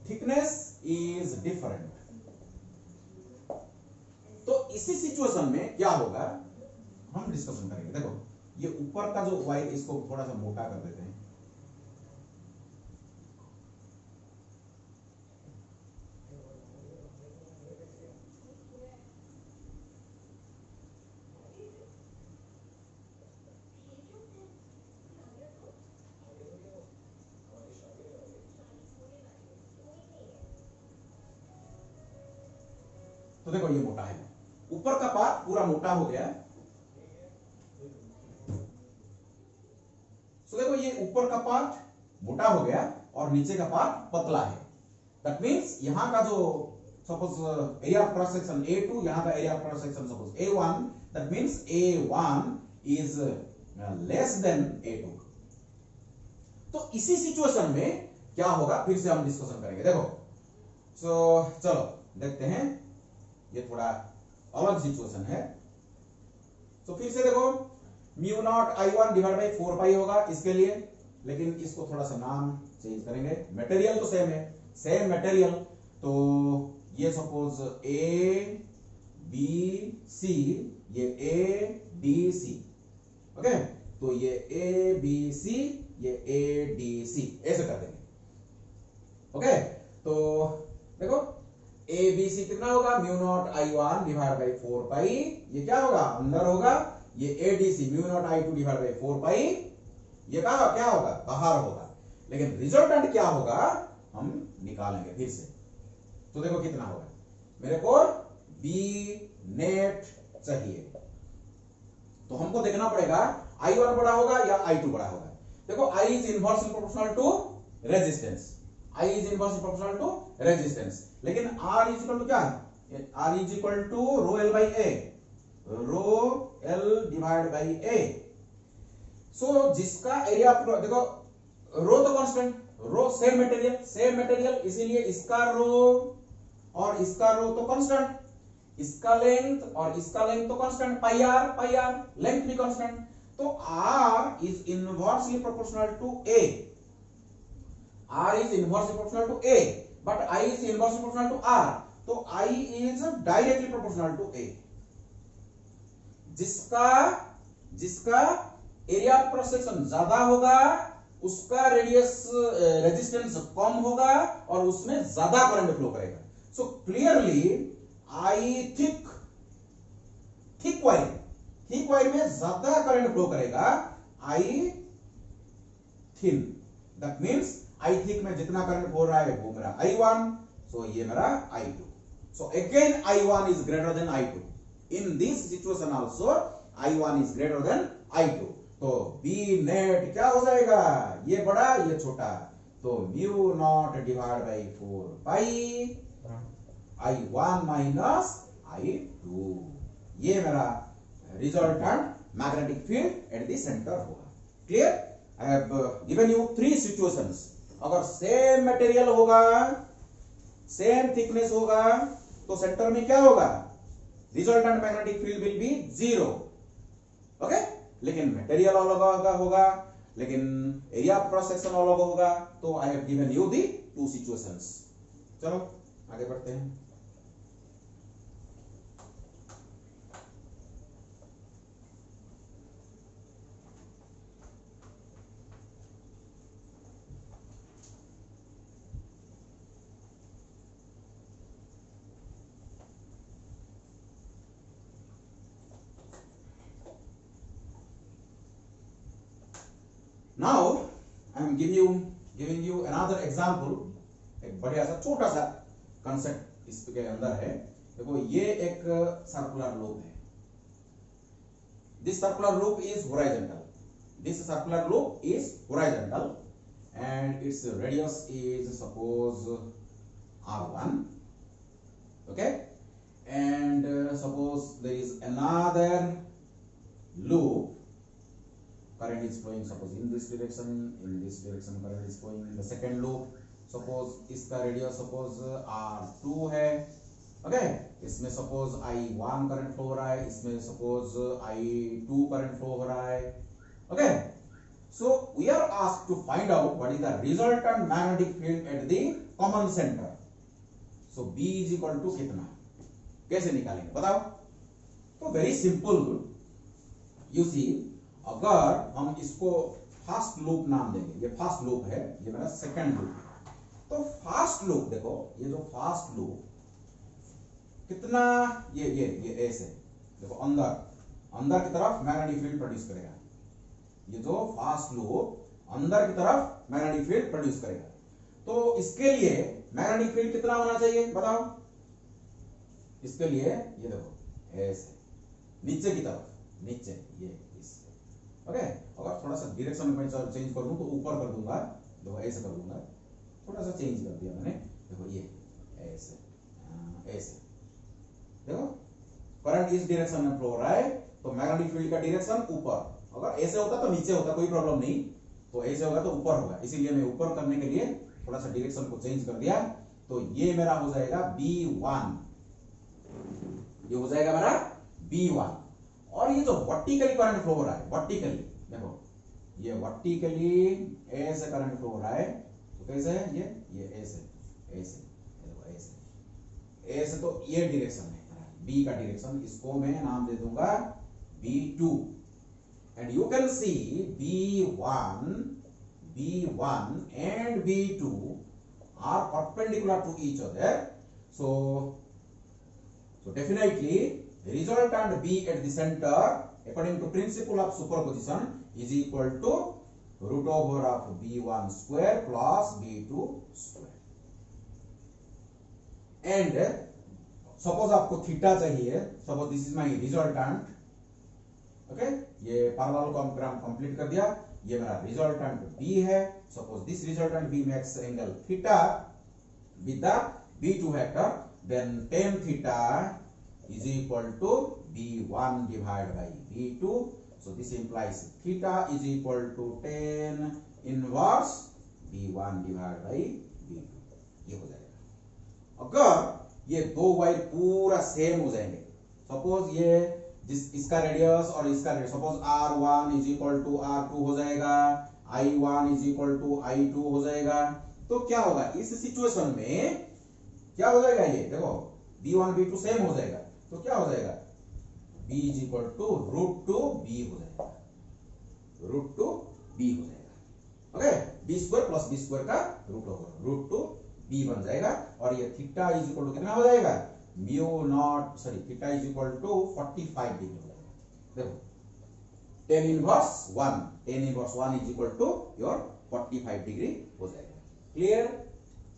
Thickness is different. तो इसी सिचुएशन में क्या होगा, हम डिस्कशन करेंगे. देखो, ये ऊपर का जो वायर, इसको थोड़ा सा मोटा कर देते हैं. तो देखो, ये मोटा है, ऊपर का पार्ट पूरा मोटा हो गया. तो देखो, ये ऊपर का पार्ट मोटा हो गया और नीचे का पार्ट पतला है। दैट मींस यहां का जो suppose area of cross section A2, यहां का area of cross section suppose A1, that means A1 is less than A2। तो इसी सिचुएशन में क्या होगा फिर से हम डिस्कशन करेंगे। देखो चलो देखते हैं, ये थोड़ा अलग सिचुएशन है। तो फिर से देखो mu not I1 divide by 4 पाई होगा इसके लिए, लेकिन इसको थोड़ा सा नाम चेंज करेंगे। मटेरियल तो सेम है, सेम मटेरियल, तो ये सपोज A B C, ये A D C, ओके, तो ये A B C, ये A D C ऐसे कर देंगे। ओके, तो देखो A B C कितना होगा, mu not I1 divide by 4 pi, ये क्या होगा अंदर होगा, ये A D C mu not I2 divide by 4 pi, ये कहा क्या होगा बाहर होगा, लेकिन रिजल्टेंट क्या होगा हम निकालेंगे फिर से। तो देखो कितना होगा, मेरे को B नेट चाहिए, तो हमको देखना पड़ेगा I1 बड़ा होगा या I2 बड़ा होगा। देखो I is inversely proportional to resistance, I is inversely proportional to resistance, लेकिन R इज इक्वल टू क्या है, R is equal to rho L by A, rho L divide by A। So जिसका area देखो रो तो constant, रो same material, इसीलिए इसका रो और इसका रो तो कांस्टेंट, इसका लेंथ और इसका लेंथ तो कांस्टेंट, पाई आर लेंथ भी कांस्टेंट। तो R is inversely proportional to A, R is inversely proportional to A, but I is inversely proportional to R, तो I is directly proportional to A। जिसका area of cross section ज्यादा होगा उसका radius resistance कम होगा और उसमें ज्यादा current flow करेगा। So clearly I thick wire में ज्यादा करंट फ्लो करेगा, I thin, that means I thick में जितना करंट हो रहा है वो मेरा I1, सो ये मेरा I2। So again I1 is greater than I2, in this situation also I1 is greater than I2। तो B नेट क्या हो जाएगा, ये बड़ा ये छोटा, तो mu not divide by 4 pi I1 minus I2, ये मेरा resultant magnetic field at the center होगा। Clear? I have given you 3 situations. अगर सेम मटेरियल होगा, सेम थिकनेस होगा, तो सेंटर में क्या होगा, resultant magnetic field will be 0, okay. लेकिन मटेरियल अलग होगा, लेकिन एरिया ऑफ क्रॉस सेक्शन अलग होगा। तो आई have given you the 2 situations. चलो आगे बढ़ते हैं। Now I am giving you another example, एक बढ़िया सा छोटा सा कंसेप्ट इसके अंदर है। देखो ये एक सर्कुलर लूप है, this circular loop is होराइजेंटल, this circular loop is होराइजेंटल and its radius is suppose R1, okay, and suppose there is another loop, current is flowing suppose in this direction current is flowing in the second loop, suppose इसका radius suppose R2 है, okay, इसमें suppose I1 current flow हो रहा है, इसमें suppose I2 current flow हो रहा है, okay. So we are asked to find out what is the resultant magnetic field at the common center. So B is equal to कितना, कैसे निकालेंगे बताओ? तो वेरी सिंपल, यू सी, अगर हम इसको फास्ट लूप नाम देंगे, ये फास्ट लूप है, ये मेरा सेकंड लूप है। तो फास्ट लूप देखो, ये जो फास्ट लूप कितना, ये ऐसे देखो अंदर की तरफ मैग्नेटिक फील्ड प्रोड्यूस करेगा, ये जो फास्ट लूप अंदर की तरफ मैग्नेटिक फील्ड प्रोड्यूस करेगा। तो इसके लिए मैग्नेटिक फील्ड कितना होना चाहिए बताओ? इसके लिए ये देखो ऐसे नीचे की तरफ, नीचे ये ओके। अगर थोड़ा सा डायरेक्शन में चेंज कर दूं तो ऊपर कर दूंगा, देखो ऐसे कर दूंगा, थोड़ा सा चेंज कर दिया मैंने, देखो ये ऐसे ऐसे, देखो करंट इस डायरेक्शन में फ्लो हो रहा है, तो मैग्नेटिक फील्ड का डायरेक्शन ऊपर, अगर ऐसे होता तो नीचे होता, कोई प्रॉब्लम नहीं, तो ऐसे होगा तो ऊपर होगा, इसीलिए मैं ऊपर करने के लिए थोड़ा सा डायरेक्शन को चेंज कर दिया। तो ये मेरा हो जाएगा B1, ये हो जाएगा मेरा B1। और ये जो वर्टिकली करंट फ्लो हो रहा है, वर्टिकली देखो ये वर्टिकली ऐसे करंट फ्लो हो रहा है, तो कैसे है ये ऐसे ऐसे देखो ऐसे ऐसे, तो ये डायरेक्शन है बी का डायरेक्शन, इसको मैं नाम दे दूंगा B2। And you can see B1 and B2 are perpendicular to each other, so definitely resultant B at the center according to principle of superposition is equal to root over of B1 square plus B2 square। and suppose आपको theta चाहिए, suppose this is my resultant, okay, ये parallelogram complete कर दिया, ये मेरा resultant B है, suppose this resultant B makes angle theta with the B2 vector, then tan theta is equal to B1 divided by B2, so this implies theta is equal to tan inverse B1 divided by B2, ये हो जाएगा। अगर ये दो wire पूरा same हो जाएंगे, suppose ये इसका रेडियस और इसका radius, suppose R1 is equal to R2 हो जाएगा, I1 is equal to I2 हो जाएगा, तो क्या होगा इस सिचुएशन में, क्या हो जाएगा, ये देखो B1 B2 सेम हो जाएगा, तो क्या हो जाएगा B is equal to √2B हो जाएगा, √2B हो जाएगा, okay, B square plus B square का रूट ओवर √2B बन जाएगा। और ये थीटा इज इक्वल टू कितना हो जाएगा, theta is equal to 45 degree हो जाएगा। देखो tan inverse 1 is equal to your 45 degree हो जाएगा। क्लियर?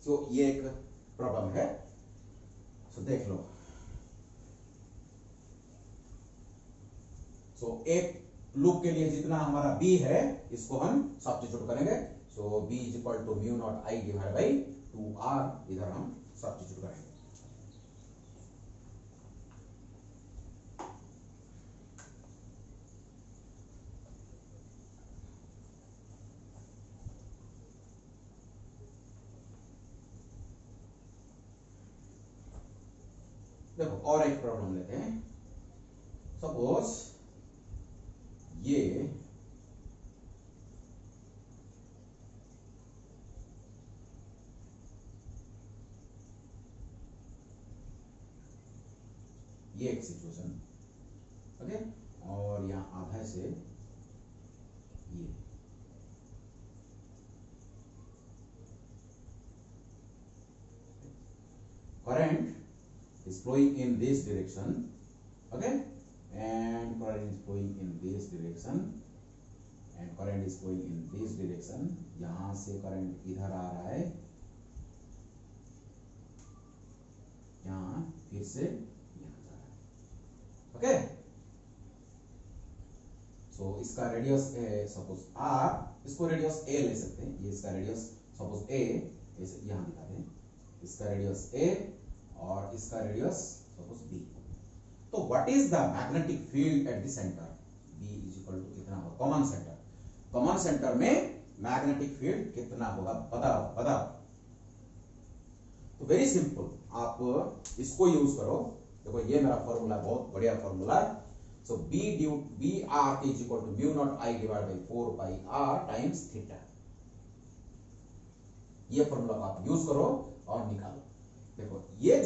सो ये एक प्रॉब्लम है, सो देख लो। सो एक लूप के लिए जितना हमारा b है इसको हम सब्स्टिट्यूट करेंगे, so b is equal to mu not I divide by 2r, इधर हम सब्स्टिट्यूट करेंगे। देखो और एक प्रॉब्लम लेते हैं, सपोज ये एक सिचुएशन, ओके, और यहां आधा से ये current is flowing in this direction, okay, and current is flowing in this direction, and current is flowing in this direction। यहां से करंट इधर आ रहा है, यहां फिर से यहां जा रहा है, ओके। सो इसका रेडियस सपोज r, इसको रेडियस a ले सकते हैं, ये इसका रेडियस सपोज a, ऐसे यहां दिखाते हैं, इसका रेडियस a और इसका रेडियस सपोज b। तो what is the magnetic field at the centre, b is equal to कितना होगा, कॉमन सेंटर में मैग्नेटिक फील्ड कितना होगा, बताओ। तो वेरी सिंपल, आप इसको यूज करो। देखो ये मेरा फॉर्मूला बहुत बढ़िया फॉर्मूला है। So B R is equal to mu not I divide by 4 pi r times theta. ये फॉर्मूला आप यूज करो और निकालो। देखो ये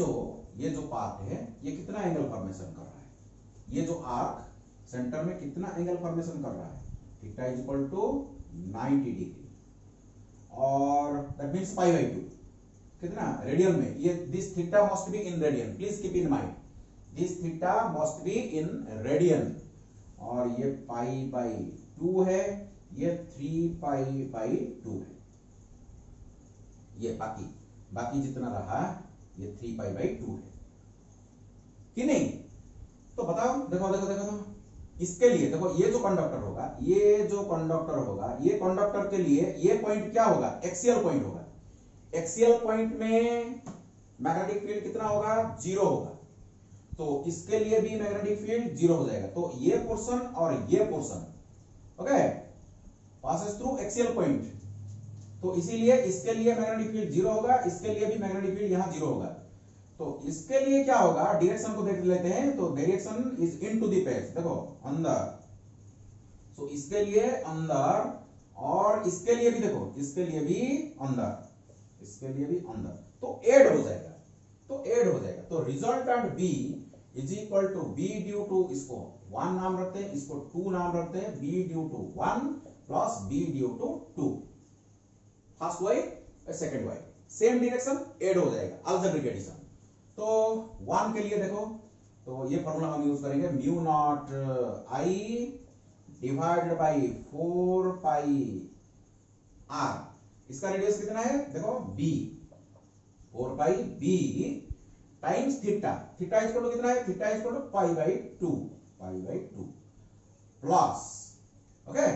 जो पार्ट है ये कितना एंगल फॉर्मेशन कर रहा है, ये जो आर्क सेंटर में कितना एंगल फॉर्मेशन कर रहा है, theta is equal to 90 degree, और दैट मींस पाई बाई 2 कितना रेडियन में, ये this theta must be in radian, please keep in mind this theta must be in radian, और ये पाई बाई 2 है, ये 3 पाई बाई 2 है, ये बाकी जितना रहा ये 3 पाई बाई 2 है कि नहीं। तो बताओ, देखो इसके लिए देखो ये जो कंडक्टर होगा, ये कंडक्टर के लिए ये पॉइंट क्या होगा, एक्सियल पॉइंट होगा। एक्सियल पॉइंट में मैग्नेटिक फील्ड कितना होगा, 0 होगा, तो इसके लिए भी मैग्नेटिक फील्ड 0 हो जाएगा। तो ये पोर्शन और ये portion okay passes through axial point, तो इसीलिए इसके लिए मैग्नेटिक फील्ड 0 होगा, इसके लिए भी मैग्नेटिक फील्ड यहां 0 होगा। तो इसके लिए क्या होगा, डायरेक्शन को देख लेते हैं। तो direction is into the page, देखो अंदर, तो इसके लिए अंदर, और इसके लिए भी देखो, इसके लिए भी अंदर, इसके लिए भी अंदर, तो ऐड हो जाएगा, तो ऐड हो जाएगा। तो resultant B is equal to B due to, इसको 1 नाम रखते हैं, इसको 2 नाम रखते हैं, B due to 1 plus B due to 2, first wire second wire, same direction add हो जाएगा, अलजेब्रिक एडिशन। तो 1 के लिए देखो, तो ये फॉर्मूला हम यूज करेंगे, mu not I divided by 4 pi R, इसका रेडियस कितना है देखो b, 4 पाई b times theta, theta equal to कितना है, theta equal to pi by 2, plus okay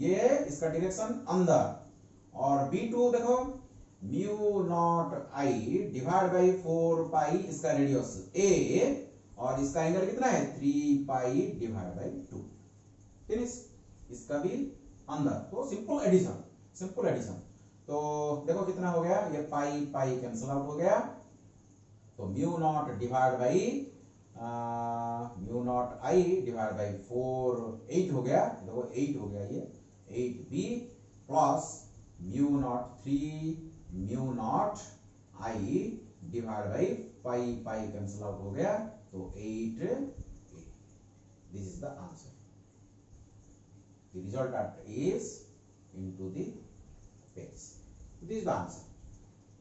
ये इसका डायरेक्शन अंदर, और b2 देखो mu not I divide by 4 pi, इसका रेडियस a, और इसका एंगल कितना है 3 पाई डिवाइड बाई 2, फिनिश, इसका भी अंदर। तो सिंपल एडिशन, सिंपल एडिशन। तो देखो कितना हो गया, ये पाई पाई कैंसिल आउट हो गया, तो mu not divide by mu naught I divide by 4 8 हो गया, देखो 8 हो गया, ये 8b plus mu not 3 mu naught I divide by pi pi cancel out हो गया, तो 8 this is the answer, the result is into the page, this is the answer,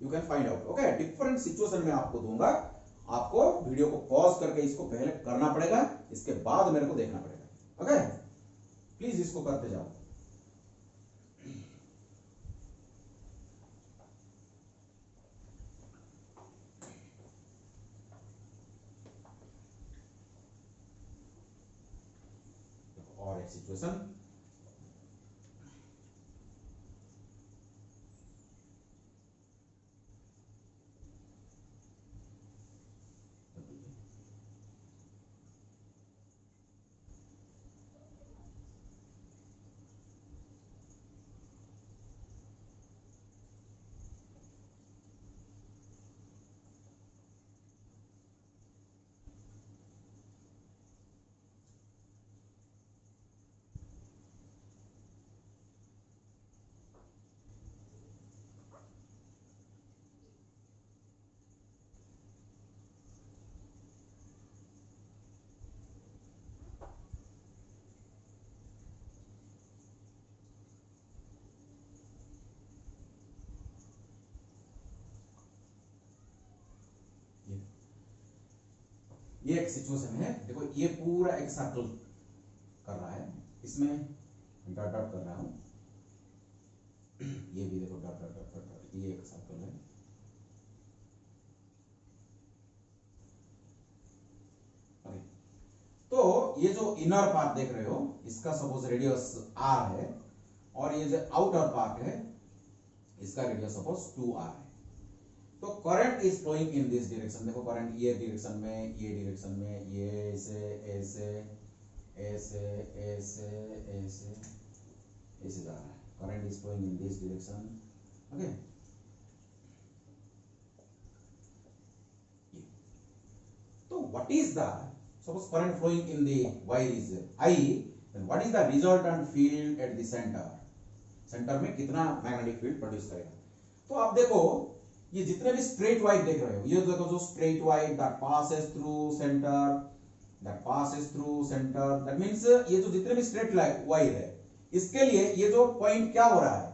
you can find out. Okay, different situation में आपको दूंगा, आपको video को pause करके इसको पहले करना पड़ेगा, इसके बाद मेरे को देखना पड़ेगा। ओके, प्लीज इसको करते जाओ। और एक सिचुएशन, ये एक सिचुएशन है, देखो ये पूरा एक सर्कल कर रहा है, इसमें डॉट डॉट कर रहा हूं, ये भी देखो डॉट डॉट डॉट डॉट, ये एक सर्कल है, तो ये जो इनर पार्ट देख रहे हो, इसका सपोज रेडियस r है, और ये जो आउटर पार्ट है, इसका रेडियस सपोज 2r है। तो current is flowing in this direction, देखो करंट ये डायरेक्शन में, ये डायरेक्शन में, ये ऐसे ऐसे ऐसे ऐसे ऐसे ऐसे जा रहा है, current is flowing in this direction. Okay, तो what is the, suppose current flowing in the wire is I, then what is the resultant field at the center, centre में कितना मैग्नेटिक फील्ड प्रोड्यूस करेगा। तो आप देखो ये जितने भी स्ट्रेट वायर देख रहे हो, ये देखो जो straight wire that passes through centre, that passes through centre, that means ये जो जितने भी स्ट्रेट वायर है, इसके लिए ये जो पॉइंट क्या हो रहा है,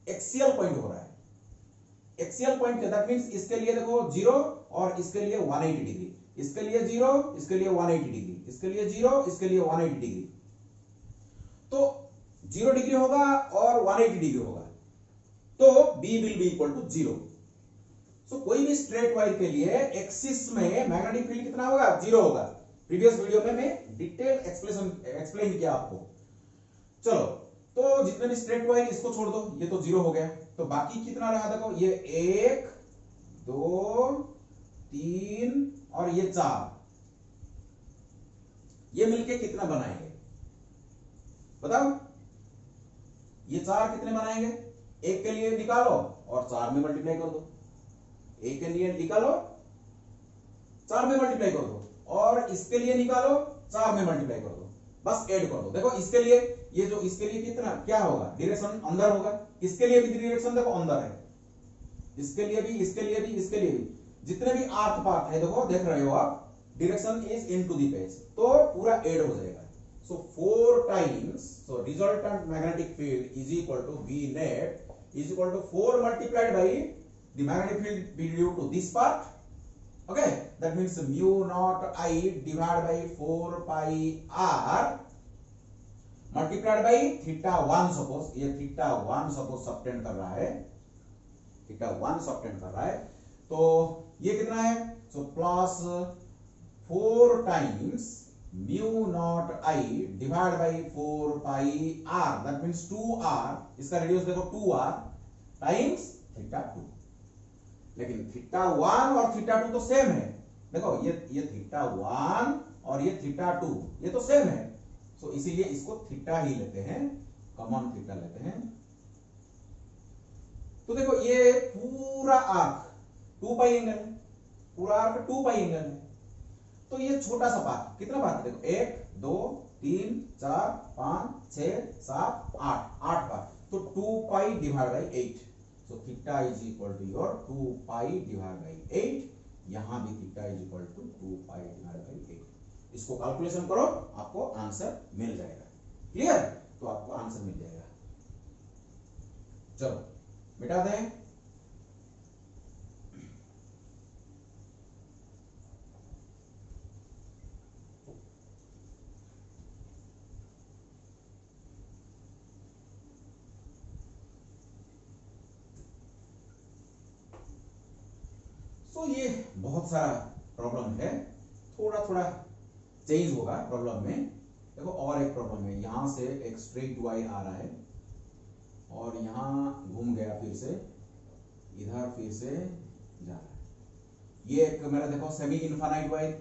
एक्सियल पॉइंट हो रहा है, एक्सियल पॉइंट क्या, दैट मींस इसके लिए देखो 0 और इसके लिए 180 डिग्री, इसके लिए 0, इसके लिए 180 डिग्री, इसके लिए 0, इसके लिए 180 डिग्री, तो 0 डिग्री होगा और 180 डिग्री होगा, तो B will be equal to 0। सो कोई भी स्ट्रेट वायर के लिए एक्सिस में मैग्नेटिक फील्ड कितना होगा, 0 होगा। प्रीवियस वीडियो में मैं डिटेल एक्सप्लेन किया आपको। चलो, तो जितने भी स्ट्रेट वायर इसको छोड़ दो, ये तो 0 हो गया, तो बाकी कितना रहा देखो, ये 1 2 3 और ये 4, ये मिलके कितना बनाएंगे बताओ? ये 4 कितने बनाएंगे? 1 के लिए निकालो और 4 में मल्टीप्लाई कर दो, 1 के लिए निकालो 4 में मल्टीप्लाई कर दो, और इसके लिए निकालो 4 में मल्टीप्लाई कर दो, बस ऐड कर दो। देखो इसके लिए, ये जो इसके लिए कितना क्या होगा, डायरेक्शन अंदर होगा, इसके लिए भी डायरेक्शन देखो अंदर है, इसके लिए भी, इसके लिए भी, इसके लिए भी, जितने भी आर्क पाथ है देखो, देख रहे हो आप, direction is into the page, तो पूरा ऐड हो जाएगा। So 4 times, so resultant magnetic field is equal to V net is equal to 4 multiplied by the magnetic field due to this part, okay, that means mu naught I divided by 4 pi r multiplied by theta 1, suppose ये theta 1 suppose subtend कर रहा है, theta 1 subtend कर रहा है, तो ये कितना है? So plus 4 times mu naught I divided by 4 pi r, that means 2r, इसका रेडियस देखो 2r टाइम्स theta 2, लेकिन थीटा 1 और थीटा 2 तो सेम है, देखो ये थीटा 1 और ये थीटा 2 ये तो सेम है, सो इसीलिए इसको थीटा ही लेते हैं, कॉमन थीटा लेते हैं। तो देखो ये पूरा आर्क 2 पाई एंगल है, पूरा आर्क 2 पाई एंगल है, तो ये छोटा सा पार्ट, कितना पार्ट देखो, 1 2 3 4 5 6 7 8 पार्ट, तो 2 पाई divide by 8, so theta is equal to your 2 pi divided by 8, यहां भी theta is equal to 2 pi divided by 8, इसको कैलकुलेशन करो आपको आंसर मिल जाएगा, क्लियर? तो आपको आंसर मिल जाएगा। चलो मिटा दें, तो ये बहुत सारा प्रॉब्लम है, थोड़ा थोड़ा चेंज होगा प्रॉब्लम में। देखो और एक प्रॉब्लम है, यहां से एक स्ट्रेट वायर आ रहा है और यहां घूम गया, फिर से इधर, फिर से जा रहा है, ये एक मेरा देखो सेमी इनफाइनाइट वायर,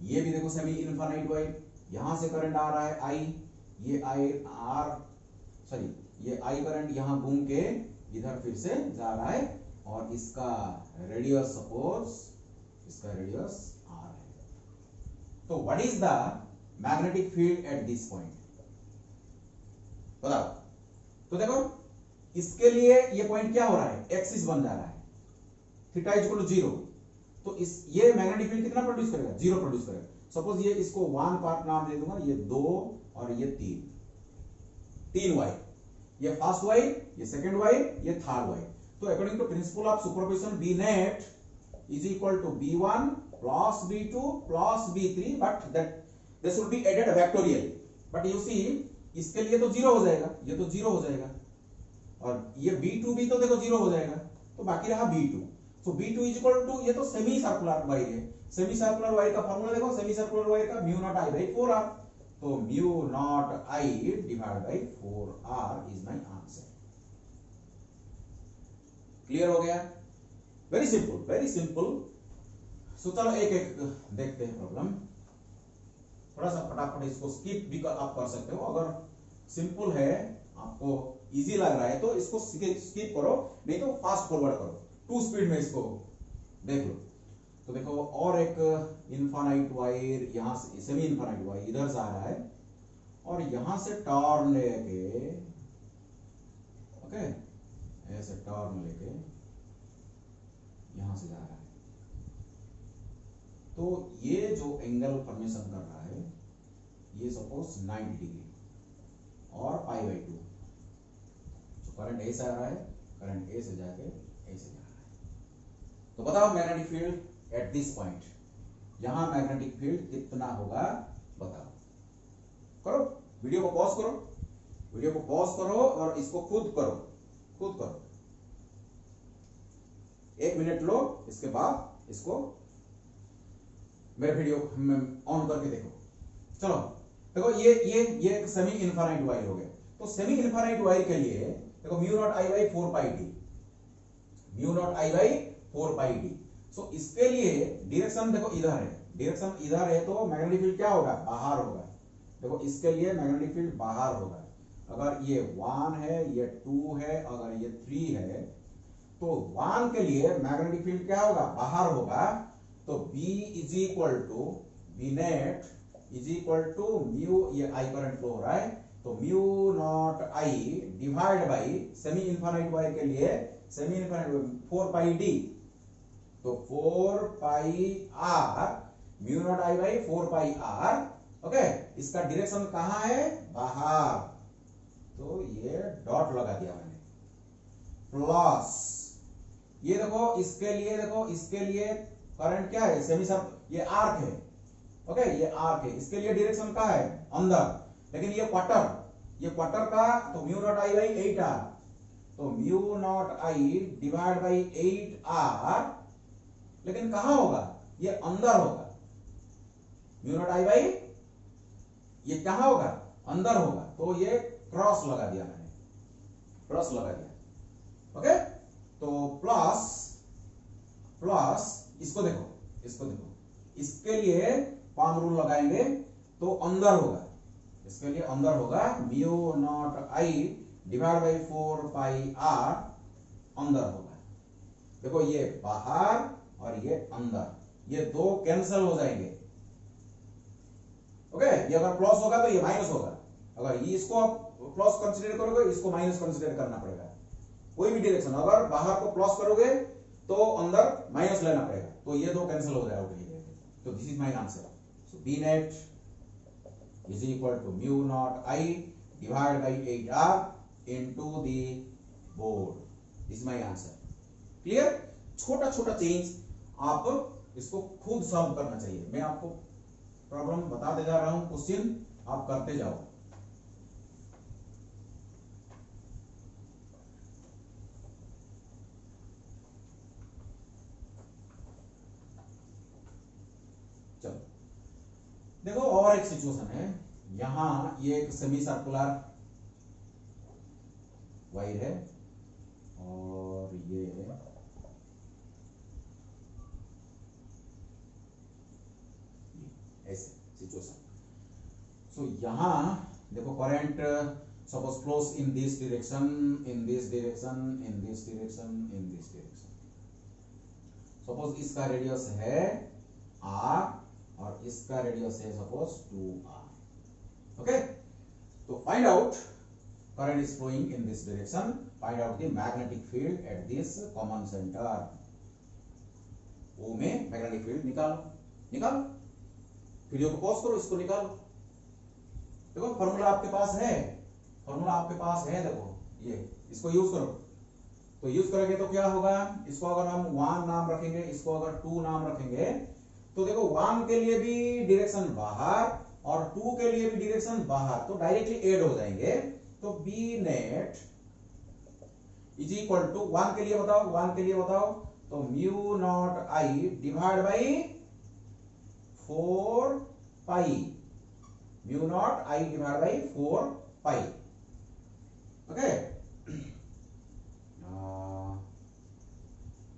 ये भी देखो सेमी इनफाइनाइट वायर, यहां से करंट आ रहा है आई, ये आई आर सॉरी ये आई करंट यहां घूम के इधर फिर से जा रहा है, और इसका रेडियस सपोज, इसका रेडियस r है। तो what is the magnetic field at this point बताओ? तो देखो इसके लिए ये पॉइंट क्या हो रहा है, एक्सिस बन जा रहा है, थीटा इज इक्वल टू 0, तो इस ये मैग्नेटिक फील्ड कितना प्रोड्यूस करेगा? 0 प्रोड्यूस करेगा। सपोज ये इसको 1 पार्ट नाम दे दूंगा, ये 2 और ये 3 वाई, ये फर्स्ट वाई, ये सेकंड वाई, ये थर्ड वाई। तो according to principle of superposition B net is equal to B1 plus B2 plus B3, but that this should be added vectorially, but you see इसके लिए तो 0 हो जाएगा, ये तो 0 हो जाएगा, और ये B2 भी तो देखो 0 हो जाएगा, तो बाकी रहा B2। So B2 is equal to, ये तो सेमी सर्कुलर वायर है, सेमी सर्कुलर वायर का फार्मूला देखो, सेमी सर्कुलर वायर का mu not I by 4r, तो mu not I divide by 4r is my answer. Clear हो गया? Very simple, very simple. So चलो एक एक देखते हैं प्रॉब्लम, थोड़ा सा फटाफट इसको स्किप भी आप कर सकते हो, अगर सिंपल है आपको इजी लग रहा है तो इसको स्किप करो, नहीं तो फास्ट फॉरवर्ड करो, 2 स्पीड में इसको देख लो। तो देखो और एक इनफाइनाइट वायर, यहां से सेमी इनफाइनाइट वायर इधर से आ रहा है, और यहां से टर्न लेके, ओके ऐसे टर्न लेके यहां से जा रहा है, तो ये जो एंगल फॉर्मेशन कर रहा है ये सपोज 90 डिग्री और पाई बाई 2, तो करंट ए से आ रहा है, करंट ए से जाके ए से जा रहा है। तो बताओ magnetic field at this point, यहां मैग्नेटिक फील्ड कितना होगा बताओ? करो, वीडियो को पॉज करो, वीडियो को पॉज करो और इसको खुद करो, खुद करो, 1 मिनट लो, इसके बाद इसको मेरे वीडियो ऑन करके देखो। चलो देखो ये एक सेमी इनफाइनाइट वायर हो गया, तो सेमी इनफाइनाइट वायर के लिए देखो mu not I by 4 pi D, mu not I by 4 pi D. So इसके लिए डायरेक्शन देखो इधर है, डायरेक्शन इधर है तो मैग्नेटिक फील्ड क्या होगा, बाहर होगा। देखो इसके लिए मैग्नेटिक फील्ड बाहर होगा। अगर ये 1 है, ये 2 है, अगर ये 3 है, तो 1 के लिए मैग्नेटिक फील्ड क्या होगा, बाहर होगा। तो B is equal to B net is equal to mu, ये आई करंट फ्लो हो रहा है, तो mu not I divide by semi infinite wire के लिए सेमी इनफाइनाइट 4 पाई डी, तो 4 pi R mu not I by 4 pi R. Okay, इसका direction कहां है, बाहर, तो ये डॉट लगा दिया मैंने। प्लस ये देखो इसके लिए, देखो इसके लिए करंट क्या है, सेमी सर्कल, ये आर्क है। ओके, ये आर्क है, इसके लिए डायरेक्शन कहां है, अंदर। लेकिन ये क्वार्टर का, तो mu not I by 8 R, तो mu not I divide by 8 R, लेकिन कहां होगा, ये अंदर होगा। म्यू नॉट आई बाई ये कहां होगा, अंदर होगा, तो ये क्रॉस लगा दिया मैंने, क्रॉस लगा दिया। ओके, तो प्लस इसको देखो, इसके लिए पाम रूल लगाएंगे तो अंदर होगा, इसके लिए अंदर होगा mu not I divide by 4 pi R, अंदर होगा। देखो ये बाहर और ये अंदर, ये दो कैंसिल हो जाएंगे। ओके, ये अगर प्लस होगा तो ये माइनस होगा, अगर ये इसको आप प्लस कंसीडर करोगे, इसको माइनस कंसीडर करना पड़ेगा। कोई भी डायरेक्शन, अगर बाहर को प्लस करोगे तो अंदर माइनस लेना पड़ेगा, तो ये दो कैंसिल हो जाएगा। तो this is my answer. So B net is equal to mu not I divide by 8 R into the board, this is my answer. Clear? छोटा छोटा चेंज आप इसको खुद सॉल्व करना चाहिए। मैं आपको प्रॉब्लम बताते जा रहा हूं, क्वेश्चन आप करते जाओ। चलो देखो, और एक सिचुएशन है, यहां ये एक सेमी सर्कुलर वायर है और ये ऐसे सिचुएशन। सो यहां देखो current suppose flows in this direction, in this direction, in this direction, in this direction. Suppose इसका रेडियस है r और इसका रेडियस है सपोज 2r। ओके, तो find out current is flowing in this direction, find out the magnetic field at this common center। O में magnetic field निकालो, video को pause करो, इसको निकालो। देखो फॉर्मूला आपके पास है, देखो ये, इसको यूज करो। तो यूज करेंगे तो क्या होगा, इसको अगर हम 1 नाम रखेंगे, इसको अगर 2 नाम रखेंगे, तो देखो 1 के लिए भी डायरेक्शन बाहर और 2 के लिए भी डायरेक्शन बाहर, तो डायरेक्टली ऐड हो जाएंगे। तो B net is equal to 1 के लिए बताओ, तो mu not I divide by 4 pi, mu not I divide by 4 pi. Okay,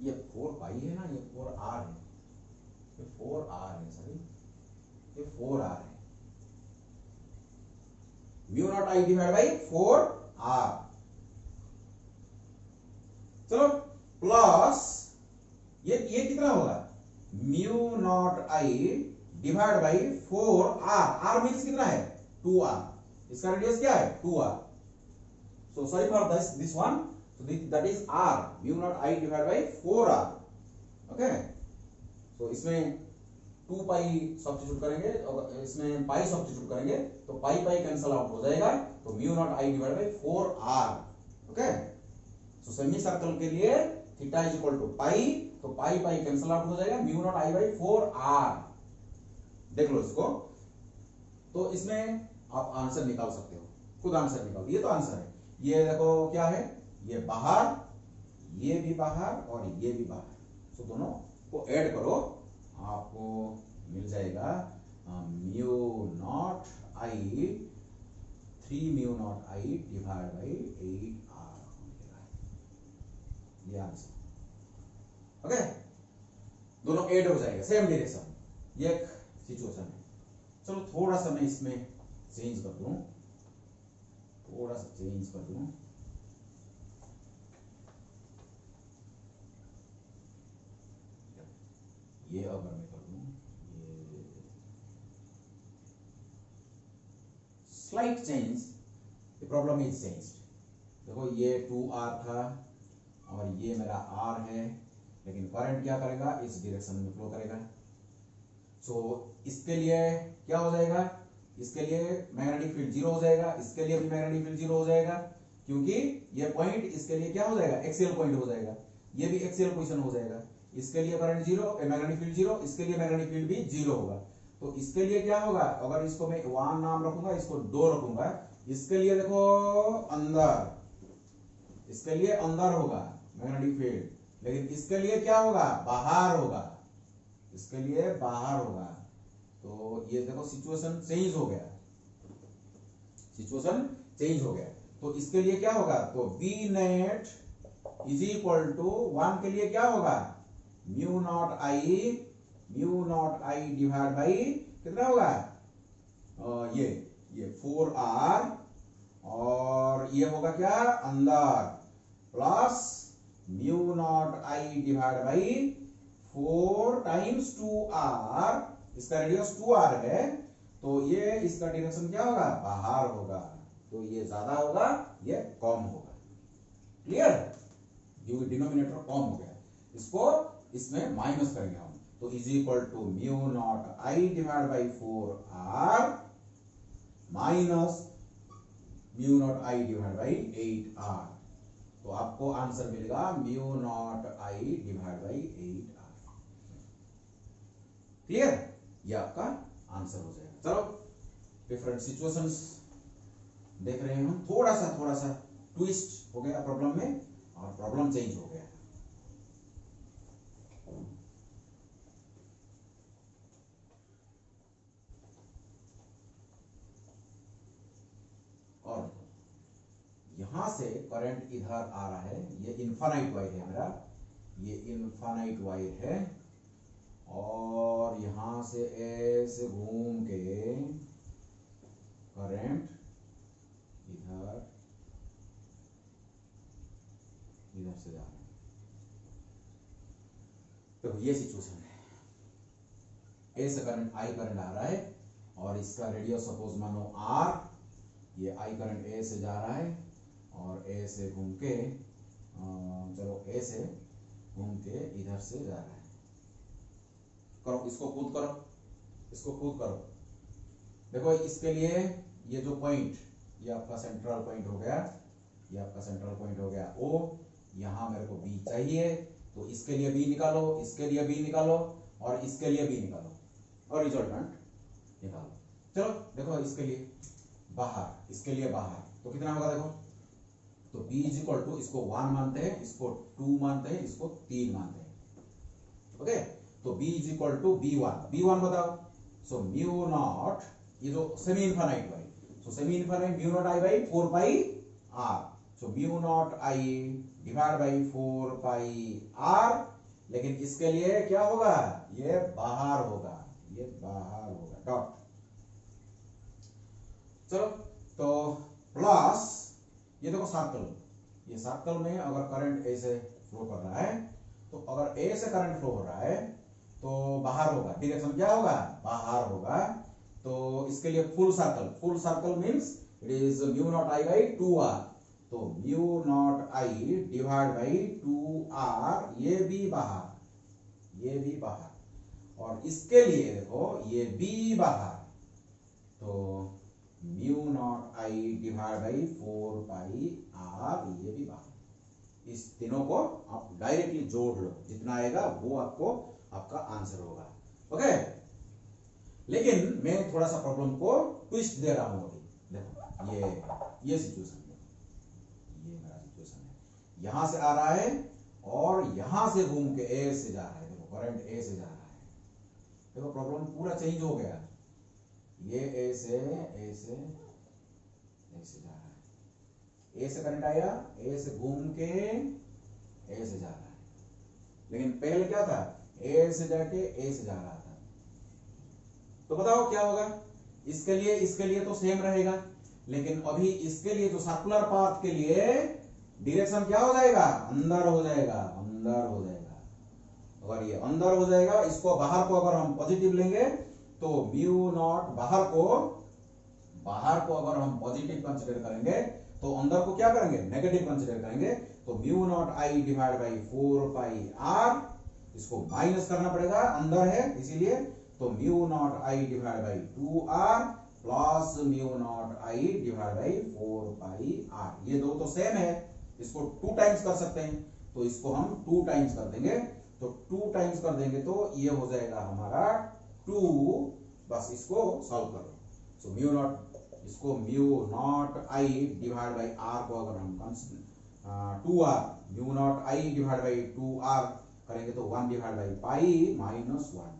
ये 4 पाई है ना, ये 4r है, ये 4r है, सॉरी ये 4r है, mu not I divide by 4r। चलो प्लस ये कितना होगा, mu not I divide by 4r, r means कितना है 2r, इसका रेडियस क्या है 2r। So sorry for this one, so that is r, mu naught I divide by 4r। Okay, तो इसमें 2 पाई सब्स्टिट्यूट करेंगे और इसमें पाई सब्स्टिट्यूट करेंगे, तो पाई कैंसिल आउट हो जाएगा, तो mu not I divide by 4r। Okay, so semi circle के लिए थीटा इज इक्वल टू पाई, तो पाई कैंसिल आउट हो जाएगा, mu not I by 4r। देख लो इसको, तो इसमें आप आंसर निकाल सकते हो, खुद आंसर निकालो। ये तो आंसर है, ये देखो क्या है, ये बाहर, ये भी बाहर और ये भी बाहर, तो दोनों को ऐड करो, आपको मिल जाएगा mu not I 3 mu naught I divide by 8r, ये आंसर। ओके, दोनों ऐड हो जाएगा सेम डायरेक्शन, ये एक सिचुएशन है। चलो थोड़ा सा मैं इसमें चेंज कर दूं, थोड़ा सा चेंज कर दूं, ये अगर मैं कर दूं, ये slight change, the problem is changed. देखो ये 2R था और ये मेरा R है, लेकिन करंट क्या करेगा, इस डायरेक्शन में फ्लो करेगा। सो इसके लिए क्या हो जाएगा, इसके लिए मैग्नेटिक फील्ड 0 हो जाएगा, इसके लिए भी मैग्नेटिक फील्ड 0 हो जाएगा, क्योंकि ये पॉइंट इसके लिए क्या हो जाएगा, एक्सियल पॉइंट हो जाएगा, ये भी एक्सियल पोजीशन हो जाएगा। इसके लिए करंट 0, मैग्नेटिक फील्ड 0, इसके लिए मैग्नेटिक फील्ड भी 0 होगा। तो इसके लिए क्या होगा, अगर इसको मैं 1 नाम रखूंगा, इसको 2 रखूंगा, इसके लिए देखो अंदर, इसके लिए अंदर होगा मैग्नेटिक फील्ड, लेकिन इसके लिए क्या होगा, बाहर होगा, इसके लिए बाहर होगा। तो ये देखो सिचुएशन चेंज हो गया, सिचुएशन चेंज हो गया। तो इसके लिए क्या होगा, तो B net is equal to 1 के लिए क्या होगा, mu not I divide by कितना होगा, ये 4R, और ये होगा क्या अंदर, plus mu not I divide by 4 times 2R, इसका रेडियस 2R है, तो ये इसका डायरेक्शन क्या होगा, बाहर होगा। तो ये ज्यादा होगा, ये कम होगा। क्लियर, जो डिनोमिनेटर कम हो गया, इसको इसमें माइनस करेंगे हम, तो is equal to mu not I divide by 4R minus mu not I divide by 8R। तो आपको आंसर मिलेगा mu not I divide by 8R। Clear, ये आपका आंसर हो जाएगा। चलो डिफरेंट सिचुएशंस देख रहे हैं हम, थोड़ा सा ट्विस्ट हो गया प्रॉब्लम में, और प्रॉब्लम चेंज हो गया। और यहां से करंट इधर आ रहा है, ये इनफाइनाइट वायर है मेरा, ये इनफाइनाइट वायर है, और यहां से ऐसे घूम के करंट इधर से जा रहा है। तो ये सिचुएशन है, ऐसे करंट आई करंट आ रहा है, और इसका रेडियस सपोज मानो R, ये आई करंट ए से जा रहा है, और ए से घूम के चलो ए से घूम के इधर से जा रहा है। करो इसको खुद करो, इसको खुद करो। देखो इसके लिए ये जो पॉइंट, ये आपका सेंट्रल पॉइंट हो गया, ये आपका सेंट्रल पॉइंट हो गया O, यहां मेरे को B चाहिए, तो इसके लिए B निकालो, इसके लिए B निकालो, और इसके लिए B निकालो, और रिजल्टेंट निकालो। चलो देखो इसके लिए बाहर, इसके लिए बाहर, तो कितना होगा देखो, तो B इज इक्वल टू, इसको 1 मानते हैं, इसको 2 मानते हैं, इसको 3 मानते हैं। ओके, तो B is equal to B1 बताओ। सो म्यू नॉट, ये जो semi infinite wire, so semi infinite mu not I by 4 pi R, so mu not I divide by 4 pi R, लेकिन इसके लिए क्या होगा, ये बाहर होगा, ये बाहर होगा, डॉट। चलो तो प्लस, ये देखो सर्कल, ये सर्कल में अगर करंट ए से फ्लो कर रहा है, तो अगर ए से करंट फ्लो हो रहा है तो बाहर होगा, डायरेक्शन क्या होगा, बाहर होगा। तो इसके लिए full circle means it is mu naught I by 2R, तो mu not I divide by 2R, ये भी बाहर, ये भी बाहर, और इसके लिए देखो ये भी बाहर, तो mu not I divide by 4 pi R, ये भी बाहर। इस तीनों को आप डायरेक्टली जोड़ लो, जितना आएगा वो आपको आपका आंसर होगा। ओके, लेकिन मैं थोड़ा सा प्रॉब्लम को ट्विस्ट दे रहा हूं अभी। देखो ये सिचुएशन है, ये मेरा सिचुएशन है, यहां से आ रहा है और यहां से घूम के ए से जा रहा है। देखो करंट ए से जा रहा है, देखो प्रॉब्लम पूरा चेंज हो गया, ये ए से जा रहा है, ए से करंट आया, ए से घूम के ए से जा रहा है, लेकिन पहले क्या था, ए से जाके ए से जा रहा था। तो बताओ क्या होगा, इसके लिए तो सेम रहेगा, लेकिन अभी इसके लिए जो सर्कुलर पाथ के लिए डायरेक्शन क्या हो जाएगा, अंदर हो जाएगा, अंदर हो जाएगा। अगर ये अंदर हो जाएगा, इसको बाहर को अगर हम पॉजिटिव लेंगे तो म्यू नॉट बाहर को अगर हम पॉजिटिव कंसीडर करेंगे तो अंदर को क्या करेंगे, नेगेटिव कंसीडर करेंगे। तो mu not I divide by 4 pi R, इसको माइनस करना पड़ेगा, अंदर है इसीलिए। तो mu not I divide by 2r plus mu not I divide by 4 pi R. ये दो तो सेम है, इसको 2 टाइम्स कर सकते हैं, तो इसको हम 2 टाइम्स कर देंगे। तो 2 टाइम्स कर देंगे तो ये हो जाएगा हमारा 2, बस इसको सॉल्व करो। सो म्यू नॉट, इसको mu not I divide by R को अगर हम 2r mu not I divide by 2r करेंगे तो 1 डिवाइड बाई पाई माइनस 1,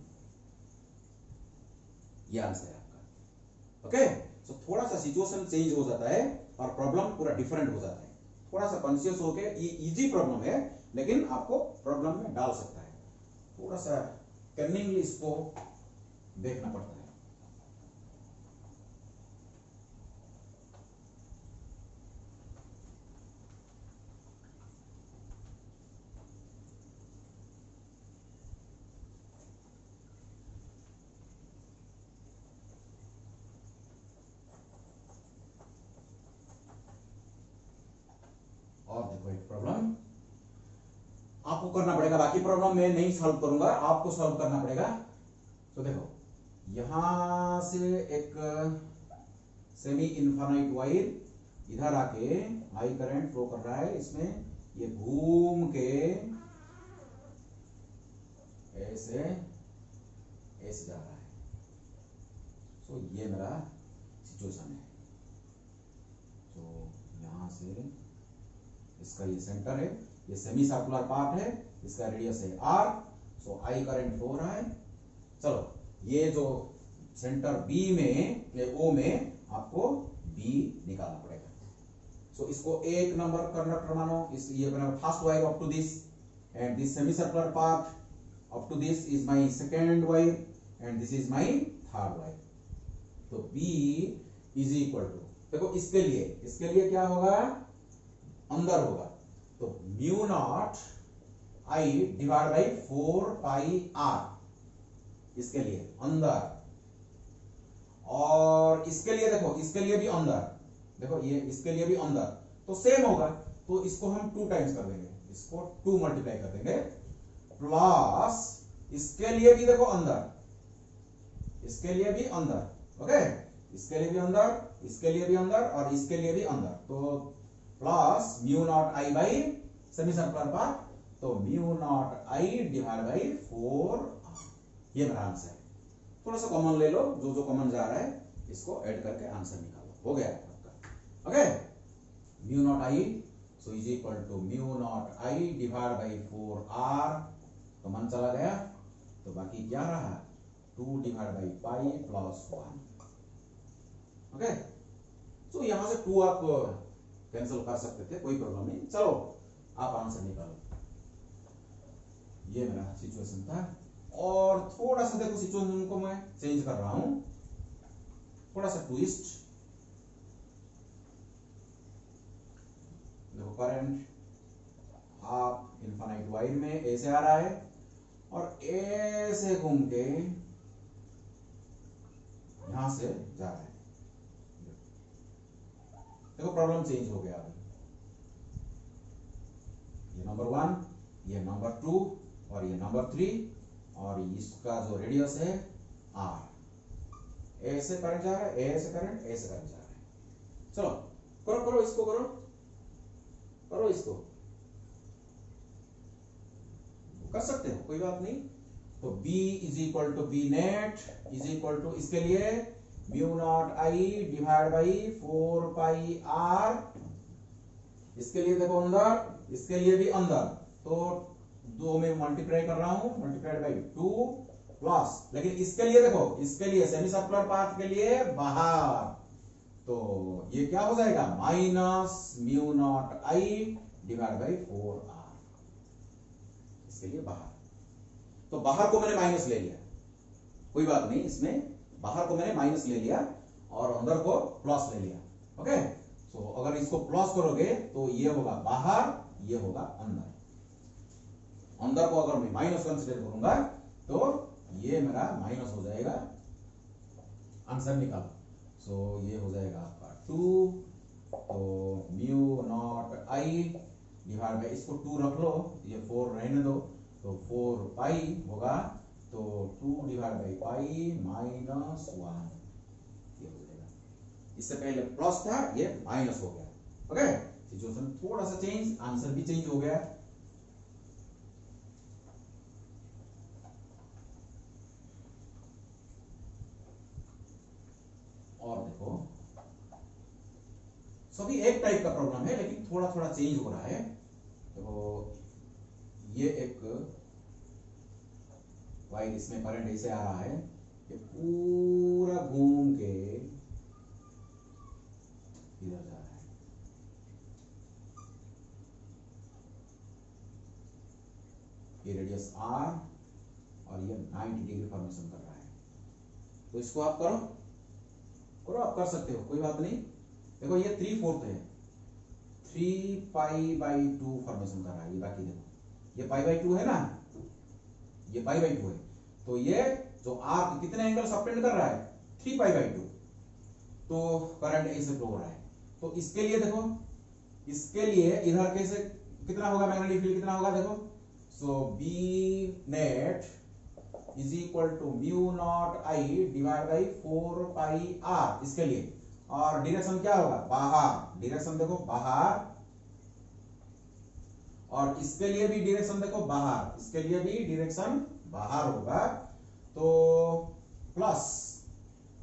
ये आंसर है आपका। ओके, सो थोड़ा सा सिचुएशन चेंज हो जाता है और प्रॉब्लम पूरा डिफरेंट हो जाता है। थोड़ा सा कॉन्शियस होके, ये इजी प्रॉब्लम है लेकिन आपको प्रॉब्लम में डाल सकता है, थोड़ा सा कन्निंगली इसको देखना पड़ता है। और देखो एक प्रॉब्लम आपको करना पड़ेगा, बाकी प्रॉब्लम मैं नहीं सॉल्व करूंगा, आपको सॉल्व करना पड़ेगा। तो देखो यहां से एक सेमी इनफाइनाइट वायर इधर आके आई करंट फ्लो कर रहा है, इसमें ये घूम के ऐसे ऐसे जा रहा है। सो ये मेरा सिचुएशन है। तो यहां से इसका ये सेंटर है, ये सेमी सर्कुलर पार्ट है, इसका रेडियस है r। सो आई करंट फ्लो हो रहा है। चलो ये जो सेंटर बी में ओ में आपको बी निकालना पड़ेगा। सो इसको एक नंबर कंडक्टर मानो, इस ये first wire up to this, and this semi circular part up to this is my second wire, and this is my third wire. तो बी इज इक्वल टू, देखो इसके लिए क्या होगा, अंदर होगा। तो mu not I divide by 4 pi R, इसके लिए अंदर, और इसके लिए देखो, इसके लिए भी अंदर, देखो ये इसके लिए भी अंदर, तो सेम होगा। तो इसको हम 2 टाइम्स कर देंगे, इसको 2 मल्टीप्लाई कर देंगे, प्लस इसके लिए भी देखो अंदर, इसके लिए भी अंदर, ओके, इसके लिए भी अंदर, इसके लिए भी अंदर, और इसके लिए भी अंदर। तो plus mu not I by semi circular part, तो mu not I divide by 4r, ये मेरा आंसर है। थोड़ा सा कॉमन ले लो, जो कॉमन जा रहा है इसको ऐड करके आंसर निकालो, हो गया आपका। Okay, mu not I so is equal to mu not I divide by 4r, common चला गया, तो बाकी क्या रहा, 2 divide by pi plus 1। Okay, तो यहां से 2 आप कैंसिल कर सकते थे, कोई प्रॉब्लम नहीं। चलो आप आंसर निकालो, ये मेरा सिचुएशन था। और थोड़ा सा देखो सिचुएशन को मैं चेंज कर रहा हूं, थोड़ा सा ट्विस्ट। देखो करंट आप इनफाइनाइट वायर में ऐसे आ रहा है और ऐसे घूम के यहां से जा रहा है। देखो प्रॉब्लम चेंज हो गया अभी, ये नंबर 1, ये नंबर 2, और ये नंबर 3, और इसका जो रेडियस है r, ऐसे करंट जा रहा है, ऐसे करंट, ऐसे करंट जा रहा है। चलो करो इसको, करो इसको, कर सकते हो, कोई बात नहीं। तो B is equal to B net is equal to, इसके लिए mu not I divide by 4 pi r, इसके लिए देखो अंदर, इसके लिए भी अंदर, तो 2 में मल्टीप्लाई कर रहा हूं, मल्टीप्लाइड बाई 2 प्लस, लेकिन इसके लिए देखो, इसके लिए सेमी सर्कुलर पार्ट के लिए बाहर, तो ये क्या हो जाएगा, minus mu not I divide by 4r। इसके लिए बाहर। तो बाहर को मैंने माइनस ले लिया, कोई बात नहीं, इसमें बाहर को मैंने माइनस ले लिया और अंदर को प्लस ले लिया। ओके, तो अगर इसको प्लस करोगे तो ये होगा बाहर, ये होगा अंदर। अंदर को अगर मैं माइनस कंसीडर करूंगा तो ये मेरा माइनस हो जाएगा, आंसर निकालो। सो ये हो जाएगा आपका 2, तो mu not I divide by, इसको 2 रख लो, ये 4 रहने दो, तो 4 पाई होगा, तो 2 डिवाइड बाई पाई माइनस 1, ये हो जाएगा। इससे पहले प्लस था, ये माइनस हो गया। ओके, सिचुएशन थोड़ा सा चेंज, आंसर भी चेंज हो गया। और देखो सभी एक टाइप का प्रॉब्लम है, लेकिन थोड़ा थोड़ा चेंज हो रहा है। तो ये एक वाइर, इसमें करंट ऐसे आ रहा है, ये पूरा घूम के इधर जा रहा है। ये रेडियस r और ये 90 डिग्री फॉर्मेशन कर रहा है। तो इसको आप करो, आप कर सकते हो, कोई बात नहीं। देखो ये 3/4 है, 3 पाई बाई 2 फॉर्मेशन कर रहा है। ये बाकी देखो ये पाई बाई 2 है ना, ये पाई बाई 2 है, तो ये जो आर्क कितने एंगल सबटेंड कर रहा है, 3 पाई बाई 2। तो करंट ऐसे फ्लो हो रहा है। तो इसके लिए देखो, इसके लिए इधर कैसे कितना होगा मैग्नेटिक फील्ड, कितना होगा देखो, so B net is equal to mu not I divide by 4 pi R, इसके लिए। और डायरेक्शन क्या होगा, बाहर, डायरेक्शन देखो बाहर, और इसके लिए भी डायरेक्शन देखो बाहर, इसके लिए भी डायरेक्शन बाहर होगा। तो प्लस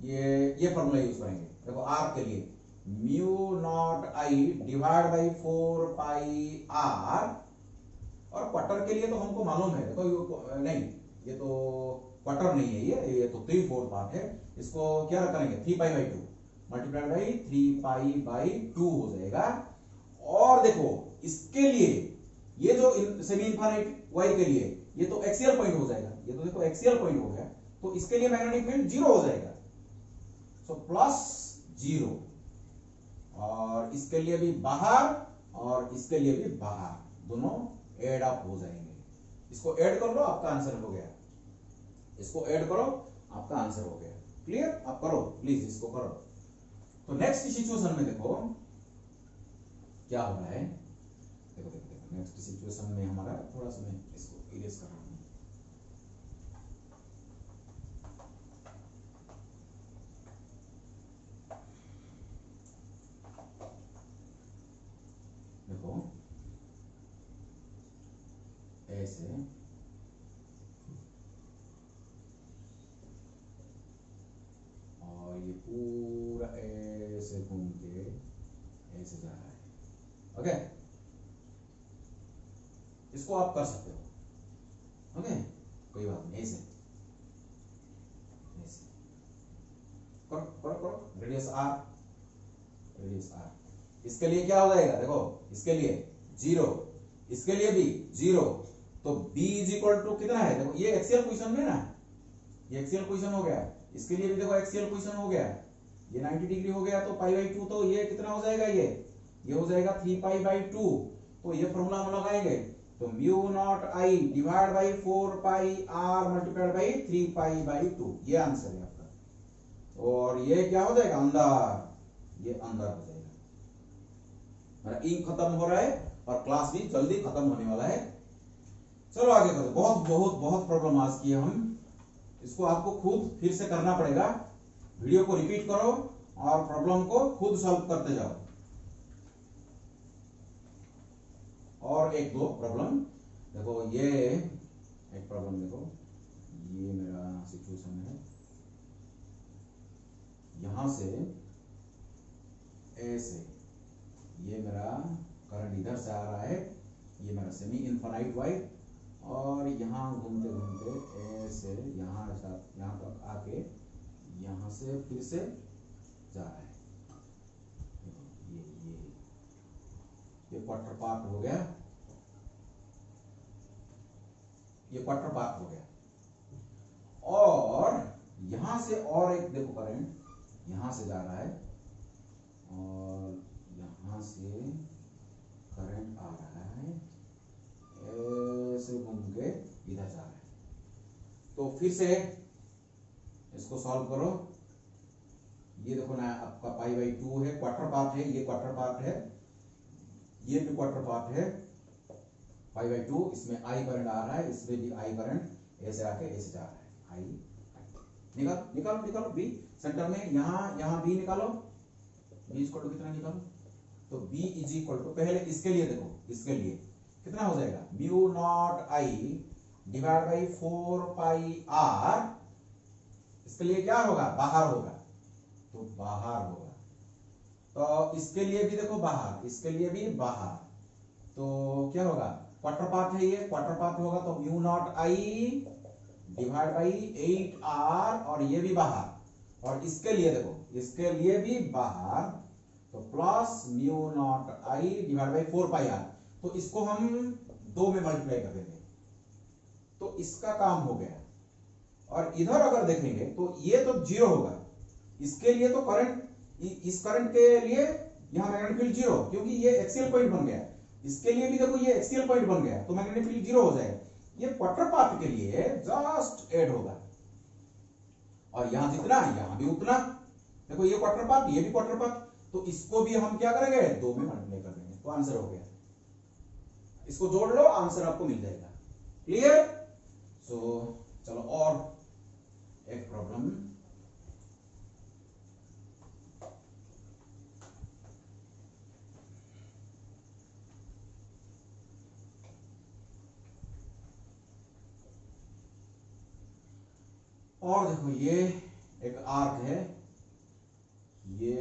ये फॉर्मूला यूज करेंगे, देखो आर के लिए mu not I divide by 4 pi R, और क्वार्टर के लिए तो हमको मालूम है, देखो नहीं, ये तो क्वार्टर नहीं है, ये तो 3/4 पार्ट है। इसको क्या करेंगे, 3 pi by 2 multiplied by 3 pi by 2 हो जाएगा। और देखो इसके लिए ये जो सेमी इनफाइनाइट वायर के लिए ये तो एक्सियल पॉइंट हो जाएगा, ये तो देखो एक्सियल पॉइंट हो गया, तो इसके लिए मैग्नेटिक फील्ड 0 हो जाएगा। सो प्लस 0, और इसके लिए भी बाहर और इसके लिए भी बाहर, दोनों एड अप हो जाएंगे। इसको ऐड कर लो, आपका आंसर हो गया। इसको ऐड करो, आपका आंसर हो गया। क्लियर, आप करो प्लीज, इसको करो। तो नेक्स्ट सिचुएशन में देखो क्या हो रहा है, देखो देखो देखो नेक्स्ट सिचुएशन में हमारा, थोड़ा सा मैं इसको इरेज कर रहा हूं। देखो ऐसे, और ये पूरा ऐसे घूम के ऐसे जा रहा है। ओके, इसको आप कर सकते हो। ओके, कोई बात नहीं, ऐसे ऐसे करो करो करो, रेडियस आर, रेडियस आर। इसके लिए क्या हो जाएगा, देखो इसके लिए 0, इसके लिए भी 0, तो b इज इक्वल टू कितना है, देखो ये एक्सियल पोजीशन में ना, ये एक्सियल पोजीशन हो गया, इसके लिए भी देखो एक्सियल पोजीशन हो गया, ये 90 डिग्री हो गया, तो पाई बाई 2, तो ये कितना हो जाएगा, ये हो जाएगा 3 पाई बाई 2। तो ये फॉर्मूला हम लगाएंगे, तो mu not I divide by 4 pi R multiplied by 3 pi by 2, ये आंसर है आपका। और ये क्या हो जाएगा, अंदर, ये अंदर हो जाएगा। मेरा इंक खत्म हो रहा है और क्लास भी जल्दी खत्म होने वाला है। चलो आगे करो, बहुत बहुत बहुत प्रॉब्लम आज की है हम, इसको आपको खुद फिर से करना पड़ेगा। वीडियो को रिपीट करो और प्रॉब्लम को खुद सॉल्व करते जाओ। और एक दो प्रॉब्लम देखो, ये एक प्रॉब्लम देखो, ये मेरा सिचुएशन है, यहां से ऐसे ये मेरा करंट इधर से आ रहा है, ये मेरा सेमी इनफाइनाइट वायर, और यहाँ घूमते घूमते ऐसे यहाँ तक आके यहाँ से फिर से जा रहा है। ये क्वार्टर पार्ट हो गया, ये क्वार्टर पाथ हो गया। और यहां से और एक देखो करंट यहां से जा रहा है और यहां से करंट आ रहा है, ऐसे घूम के इधर जा रहा है। तो फिर से इसको सॉल्व करो। ये देखो ना आपका पाई बाई 2 है, क्वार्टर पार्ट है, ये क्वार्टर पार्ट है, ये भी क्वार्टर पार्ट है, पाई बाई 2। इसमें आई करंट आ रहा है, इसमें भी आई करंट ऐसे आके ऐसे जा रहा है। आई निकालो निकालो निकालो बी सेंटर में, यहां बी निकालो। बी इक्वल टू कितना निकालो? तो बी इज इक्वल टू, पहले इसके लिए देखो, इसके लिए कितना हो जाएगा, mu not I divide by 4 pi R. इसके लिए क्या होगा, बाहर होगा, तो बाहर होगा। तो इसके लिए भी देखो बाहर, इसके लिए भी बाहर, तो क्या होगा, क्वार्टर पार्ट है, ये क्वार्टर पार्ट होगा, तो mu not I divide by 8 R, और ये भी बाहर। और इसके लिए देखो, इसके लिए भी बाहर, तो plus mu not I divide by 4 pi R. तो इसको हम 2 में मल्टीप्लाई कर देंगे, तो इसका काम हो गया। और इधर अगर देखेंगे तो ये तो 0 होगा, इसके लिए तो करंट, इस करंट के लिए यहां मैग्नेटिक फील्ड 0, क्योंकि ये एक्सियल पॉइंट बन गया। इसके लिए भी देखो ये एक्सियल पॉइंट बन गया, तो मैग्नेटिक फील्ड 0 हो जाएगा। ये क्वार्टर पार्ट के लिए जस्ट ऐड होगा, और यहां जितना यहां भी उतना। देखो ये क्वार्टर पार्ट, ये भी क्वार्टर पार्ट, तो इसको भी हम क्या करेंगे, 2 में मल्टीप्लाई कर देंगे, तो आंसर हो गया। इसको जोड़ लो, आंसर आपको मिल जाएगा। क्लियर? सो चलो और एक प्रॉब्लम। और देखो ये एक आर्क है, ये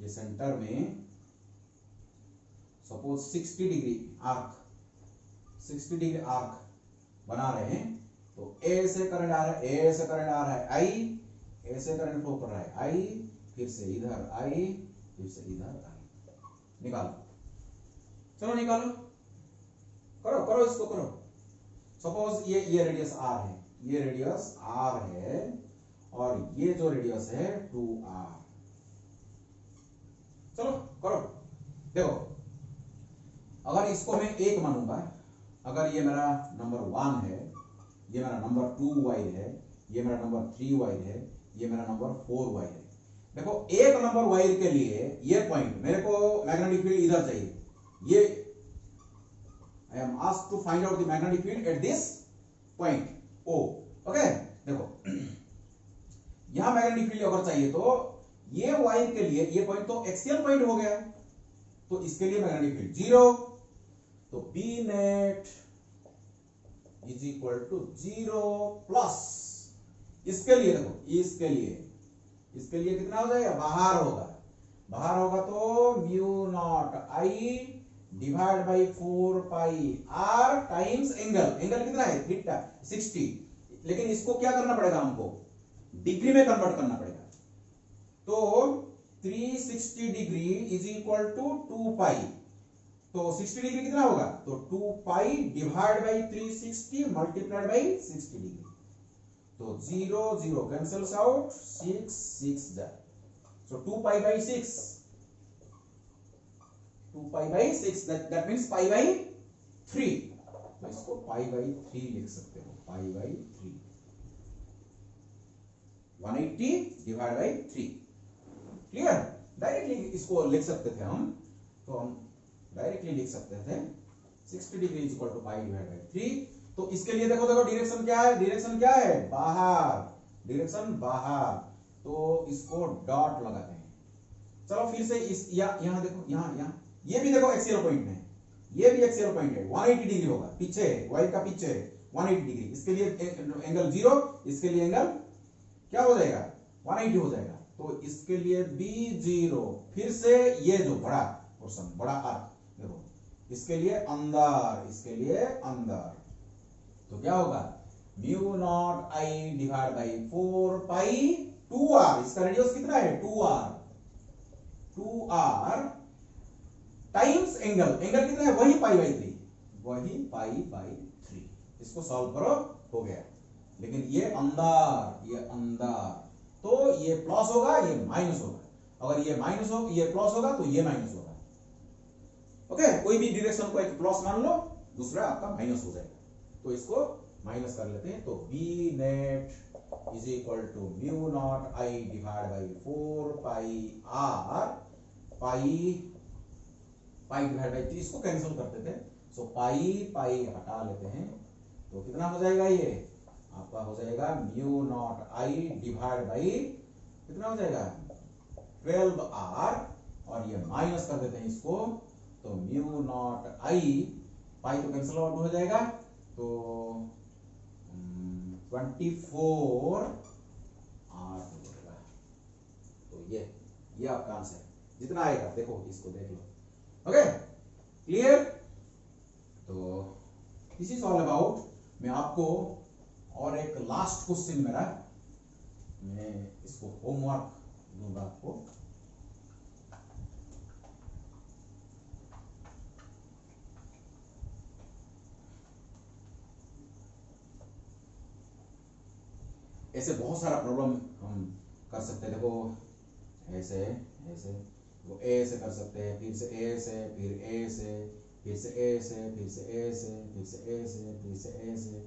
सेंटर में suppose 60 degree arc, 60 degree arc बना रहे हैं। तो ए से करंट आ रहा है, ए से करंट आ रहा है आई, ए से करंट फ्लो कर रहा है आई, फिर से इधर आई, फिर से इधर आई। निकालो, चलो निकालो, करो करो इसको करो। सपोज ये रेडियस आर है, ये रेडियस आर है, और ये जो रेडियस है 2r। चलो करो। देखो अगर इसको मैं 1 मानूंगा, अगर ये मेरा नंबर 1 है, ये मेरा नंबर 2 वायर है, ये मेरा नंबर 3 वायर है, ये मेरा नंबर 4 वायर है। देखो एक नंबर वायर के लिए ये पॉइंट, मेरे को मैग्नेटिक फील्ड इधर चाहिए, ये I am asked to find out the magnetic field at this point O. Okay देखो यहां मैग्नेटिक फील्ड अगर चाहिए तो ये वायर के लिए ये पॉइंट तो एक्सियल पॉइंट हो गया, तो इसके लिए मैग्नेटिक फील्ड 0, तो B net is equal to 0 plus इसके लिए देखो, इसके लिए कितना हो जाएगा, बाहर होगा, बाहर होगा तो mu not I divide by 4 pi R times angle, angle कितना है थीटा 60, लेकिन इसको क्या करना पड़ेगा, हमको डिग्री में कन्वर्ट करना पड़ेगा। तो 360 डिग्री इज इक्वल टू 2 पाई, तो 60 डिग्री कितना होगा, तो 2 पाई divide by 360 multiplied by 60 degree, तो 0 0 cancels out, 6 6 that, so 2 pi by 6, 2 pi by 6, that means pi by 3। तो इसको पाई बाई 3 लिख सकते हो, pi by 3, 180 divide by 3। Clear? Directly इसको लिख सकते थे हम, तो हम डायरेक्टली लिख सकते थे 60 degree is equal to pi divide by 3। तो इसके लिए देखो देखो डायरेक्शन क्या है, डायरेक्शन क्या है, बाहर, डायरेक्शन बाहर, तो इसको डॉट लगाते हैं। चलो फिर से इस यहां देखो, यहां ये भी देखो एक्सियल पॉइंट है, ये भी एक्सियल पॉइंट है, 180 डिग्री होगा, पीछे है, वायर का पीछे है 180 डिग्री, इसके लिए एंगल 0, इसके लिए एंगल क्या हो जाएगा 180 हो जाएगा, तो इसके लिए भी 0। फिर से ये जो बड़ा पोर्शन, बड़ा आर्क देखो, इसके लिए अंदर, इसके लिए अंदर, तो क्या होगा mu not I divide by 4 pi 2r, इसका रेडियस कितना है 2r, 2r times angle, angle कितना है, वही पाई बाई 3, वही पाई बाई 3। इसको सॉल्व करो, हो गया। लेकिन ये अंदर, तो ये प्लस होगा, ये माइनस होगा। अगर ये माइनस हो, ये प्लस होगा तो ये माइनस होगा। ओके, कोई भी डायरेक्शन को एक प्लस मान लो, दूसरा आपका माइनस हो जाएगा। तो इसको माइनस कर लेते हैं। तो B net is equal to mu not I divide by 4 pi R, pi divide by 3, इसको कैंसिल करते थे। सो पाई हटा लेते हैं, तो कितना हो जाएगा, ये आपका हो जाएगा mu not I divide by कितना हो जाएगा 12r, और ये माइनस कर देते हैं इसको, तो म्यू नॉट आई, पाई तो कैंसिल आउट हो जाएगा, तो 24r हो जाएगा। तो ये आपका आंसर जितना आएगा, देखो इसको देख लो। Okay, clear? तो दिस इज ऑल अबाउट। मैं आपको और एक लास्ट क्वेश्चन मेरा, मैं इसको होमवर्क दूंगा आपको। ऐसे बहुत सारा प्रॉब्लम हम कर सकते हैं। देखो ऐसे ऐसे, वो ए से कर सकते हैं, फिर से ए से, फिर ए से, फिर से ए से, फिर से ए से, फिर से ए से, फिर से ए से,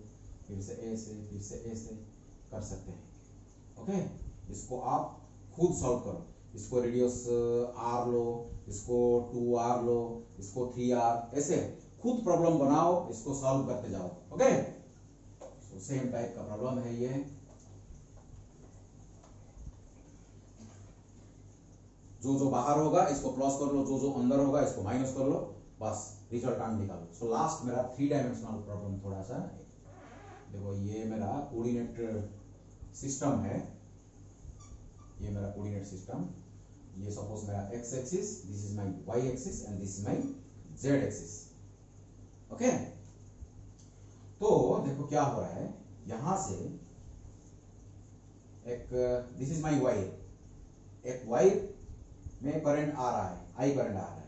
फिर से ए से, फिर से ए से कर सकते हैं। ओके, इसको आप खुद सॉल्व करो। इसको रेडियस आर लो, इसको 2r लो, इसको 3r, ऐसे खुद प्रॉब्लम बनाओ, इसको सॉल्व करते जाओ। ओके, तो सेम टाइप का प्रॉब्लम है ये। जो बाहर होगा इसको प्लस कर लो, जो अंदर होगा इसको माइनस कर लो, बस रिजल्टेंट निकालो। सो लास्ट मेरा 3 डायमेंशनल प्रॉब्लम थोड़ा सा। देखो ये मेरा कोऑर्डिनेट सिस्टम है, ये मेरा कोऑर्डिनेट सिस्टम। ये सपोज मेरा X axis, this is my Y axis and this is my Z axis. Okay, तो देखो क्या हो रहा है, यहां से एक, दिस इज माय वाई, एक वाई में करंट आ रहा है, आई करंट आ रहा है।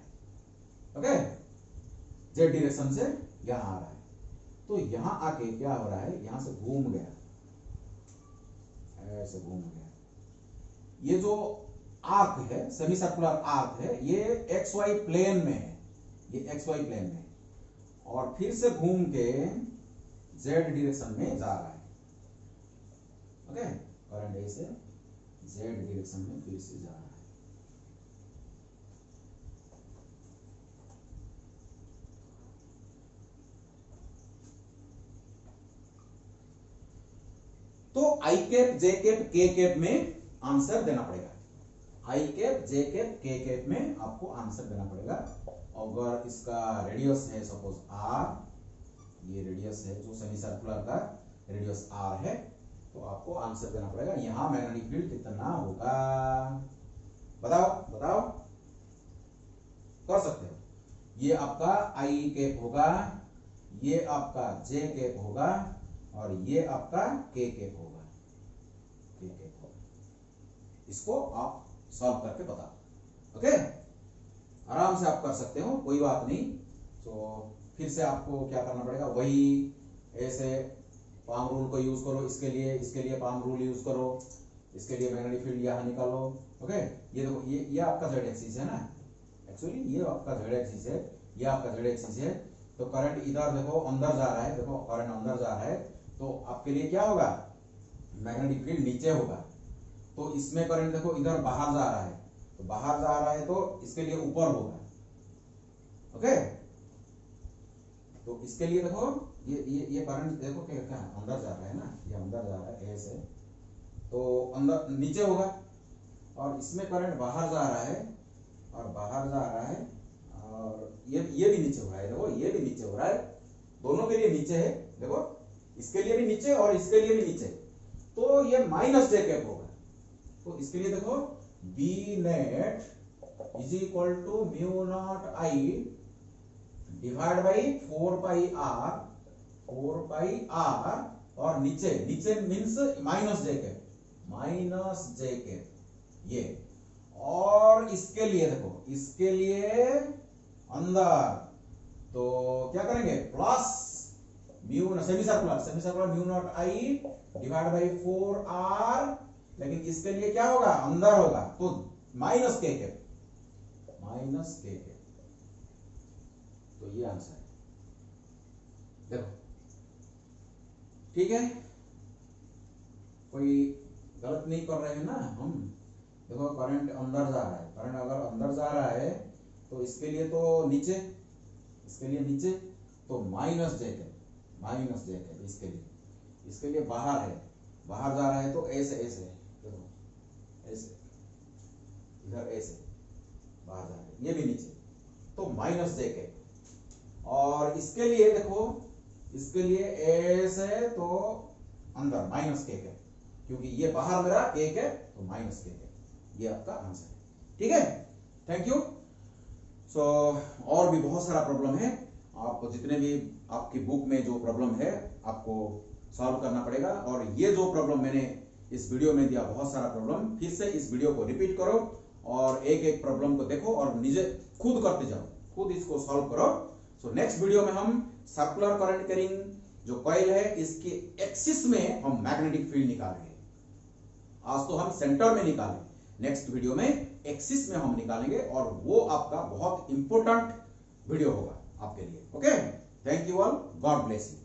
ओके, जेड डायरेक्शन से यहां आ रहा है। तो यहां आके क्या हो रहा है, यहां से घूम गया, ऐसे घूम गया। ये जो आर्क है, सेमी सर्कुलर आर्क है, ये एक्स वाई प्लेन में है, ये एक्स वाई प्लेन में, और फिर से घूम के जेड डायरेक्शन में जा रहा है। ओके, करंट ए से जेड डायरेक्शन में फिर से जा रहा है। तो आई कैप, जे कैप, के कैप में आंसर देना पड़ेगा। आई कैप, जे कैप, के कैप में आपको आंसर देना पड़ेगा। अगर इसका रेडियस है सपोज आर, ये रेडियस है जो सेमी सर्कुलर का रेडियस आर है, तो आपको आंसर देना पड़ेगा। यहां मैग्नेटिक फील्ड कितना होगा, बताओ बताओ, कर सकते हो। ये आपका आई कैप होगा, ये आपका जे कैप होगा, और ये आपका के कैप होगा, के कैप होगा। इसको आप सॉल्व करके बताओ। ओके, आराम से आप कर सकते हो, कोई बात नहीं। तो फिर से आपको क्या करना पड़ेगा, वही ऐसे पाम रूल को यूज करो, इसके लिए पाम रूल यूज करो, इसके लिए मैग्नेटिक फील्ड यहां निकालो। ओके, ये देखो, ये आपका जेड एक्सिस है ना, एक्चुअली ये आपका जेड एक्सिस है, ये आपका जेड एक्सिस है। तो करंट इधर देखो अंदर जा रहा है, देखो करंट अंदर जा रहा है, तो आपके लिए क्या होगा, मैग्नेटिक फील्ड नीचे होगा। तो इसमें करंट देखो इधर बाहर जा रहा है, तो बाहर जा रहा है तो इसके लिए ऊपर होगा। ओके, तो इसके लिए देखो ये करंट देखो क्या अंदर जा रहा है ना, ये अंदर जा रहा है ऐसे, तो अंदर नीचे होगा। और इसमें करंट बाहर जा रहा है, और बाहर जा रहा है, और ये भी नीचे हो रहा है, देखो ये भी नीचे हो रहा है, दोनों के लिए नीचे है। देखो इसके लिए भी नीचे और इसके लिए भी नीचे, तो ये माइनस जे कैप होगा। तो इसके लिए देखो B net is equal to mu not I divide by 4 pi R, और नीचे मीन्स माइनस जे कैप, ये, और इसके लिए देखो, इसके लिए अंदर तो क्या करेंगे, plus mu semi circular mu naught I divide by 4r, लेकिन इसके लिए क्या होगा, अंदर होगा, तो माइनस के कैप, तो ये आंसर है। देखो ठीक है, कोई गलत नहीं कर रहे हैं ना हम। देखो करंट अंदर जा रहा है, करंट अगर अंदर जा रहा है तो इसके लिए तो नीचे, इसके लिए नीचे तो माइनस जे कैप, इसके लिए बाहर है, बाहर जा रहा है तो ऐसे देखो, ऐसे इधर ऐसे बाहर जा रहा है, ये भी नीचे तो माइनस जे कैप। और इसके लिए देखो, इसके लिए ऐसे तो अंदर माइनस के कैप, क्योंकि ये बाहर मेरा एक है तो माइनस के कैप, ये आपका आंसर है। ठीक है, थैंक यू। सो और भी बहुत सारा प्रॉब्लम है, आपको जितने भी आपकी बुक में जो प्रॉब्लम है आपको सॉल्व करना पड़ेगा। और ये जो प्रॉब्लम मैंने इस वीडियो में दिया, बहुत सारा प्रॉब्लम, फिर से इस वीडियो को रिपीट करो और एक एक प्रॉब्लम को देखो और निजे खुद करते जाओ, खुद इसको सॉल्व करो। सो नेक्स्ट वीडियो में हम सर्कुलर करंट कैरिंग जो कॉइल है इसके एक्सिस में हम मैग्नेटिक फील्ड निकालेंगे। आज तो हम सेंटर में निकालें, नेक्स्ट वीडियो में एक्सिस में हम निकालेंगे और वो आपका बहुत इंपॉर्टेंट वीडियो होगा आपके लिए। Okay, thank you all, God bless you.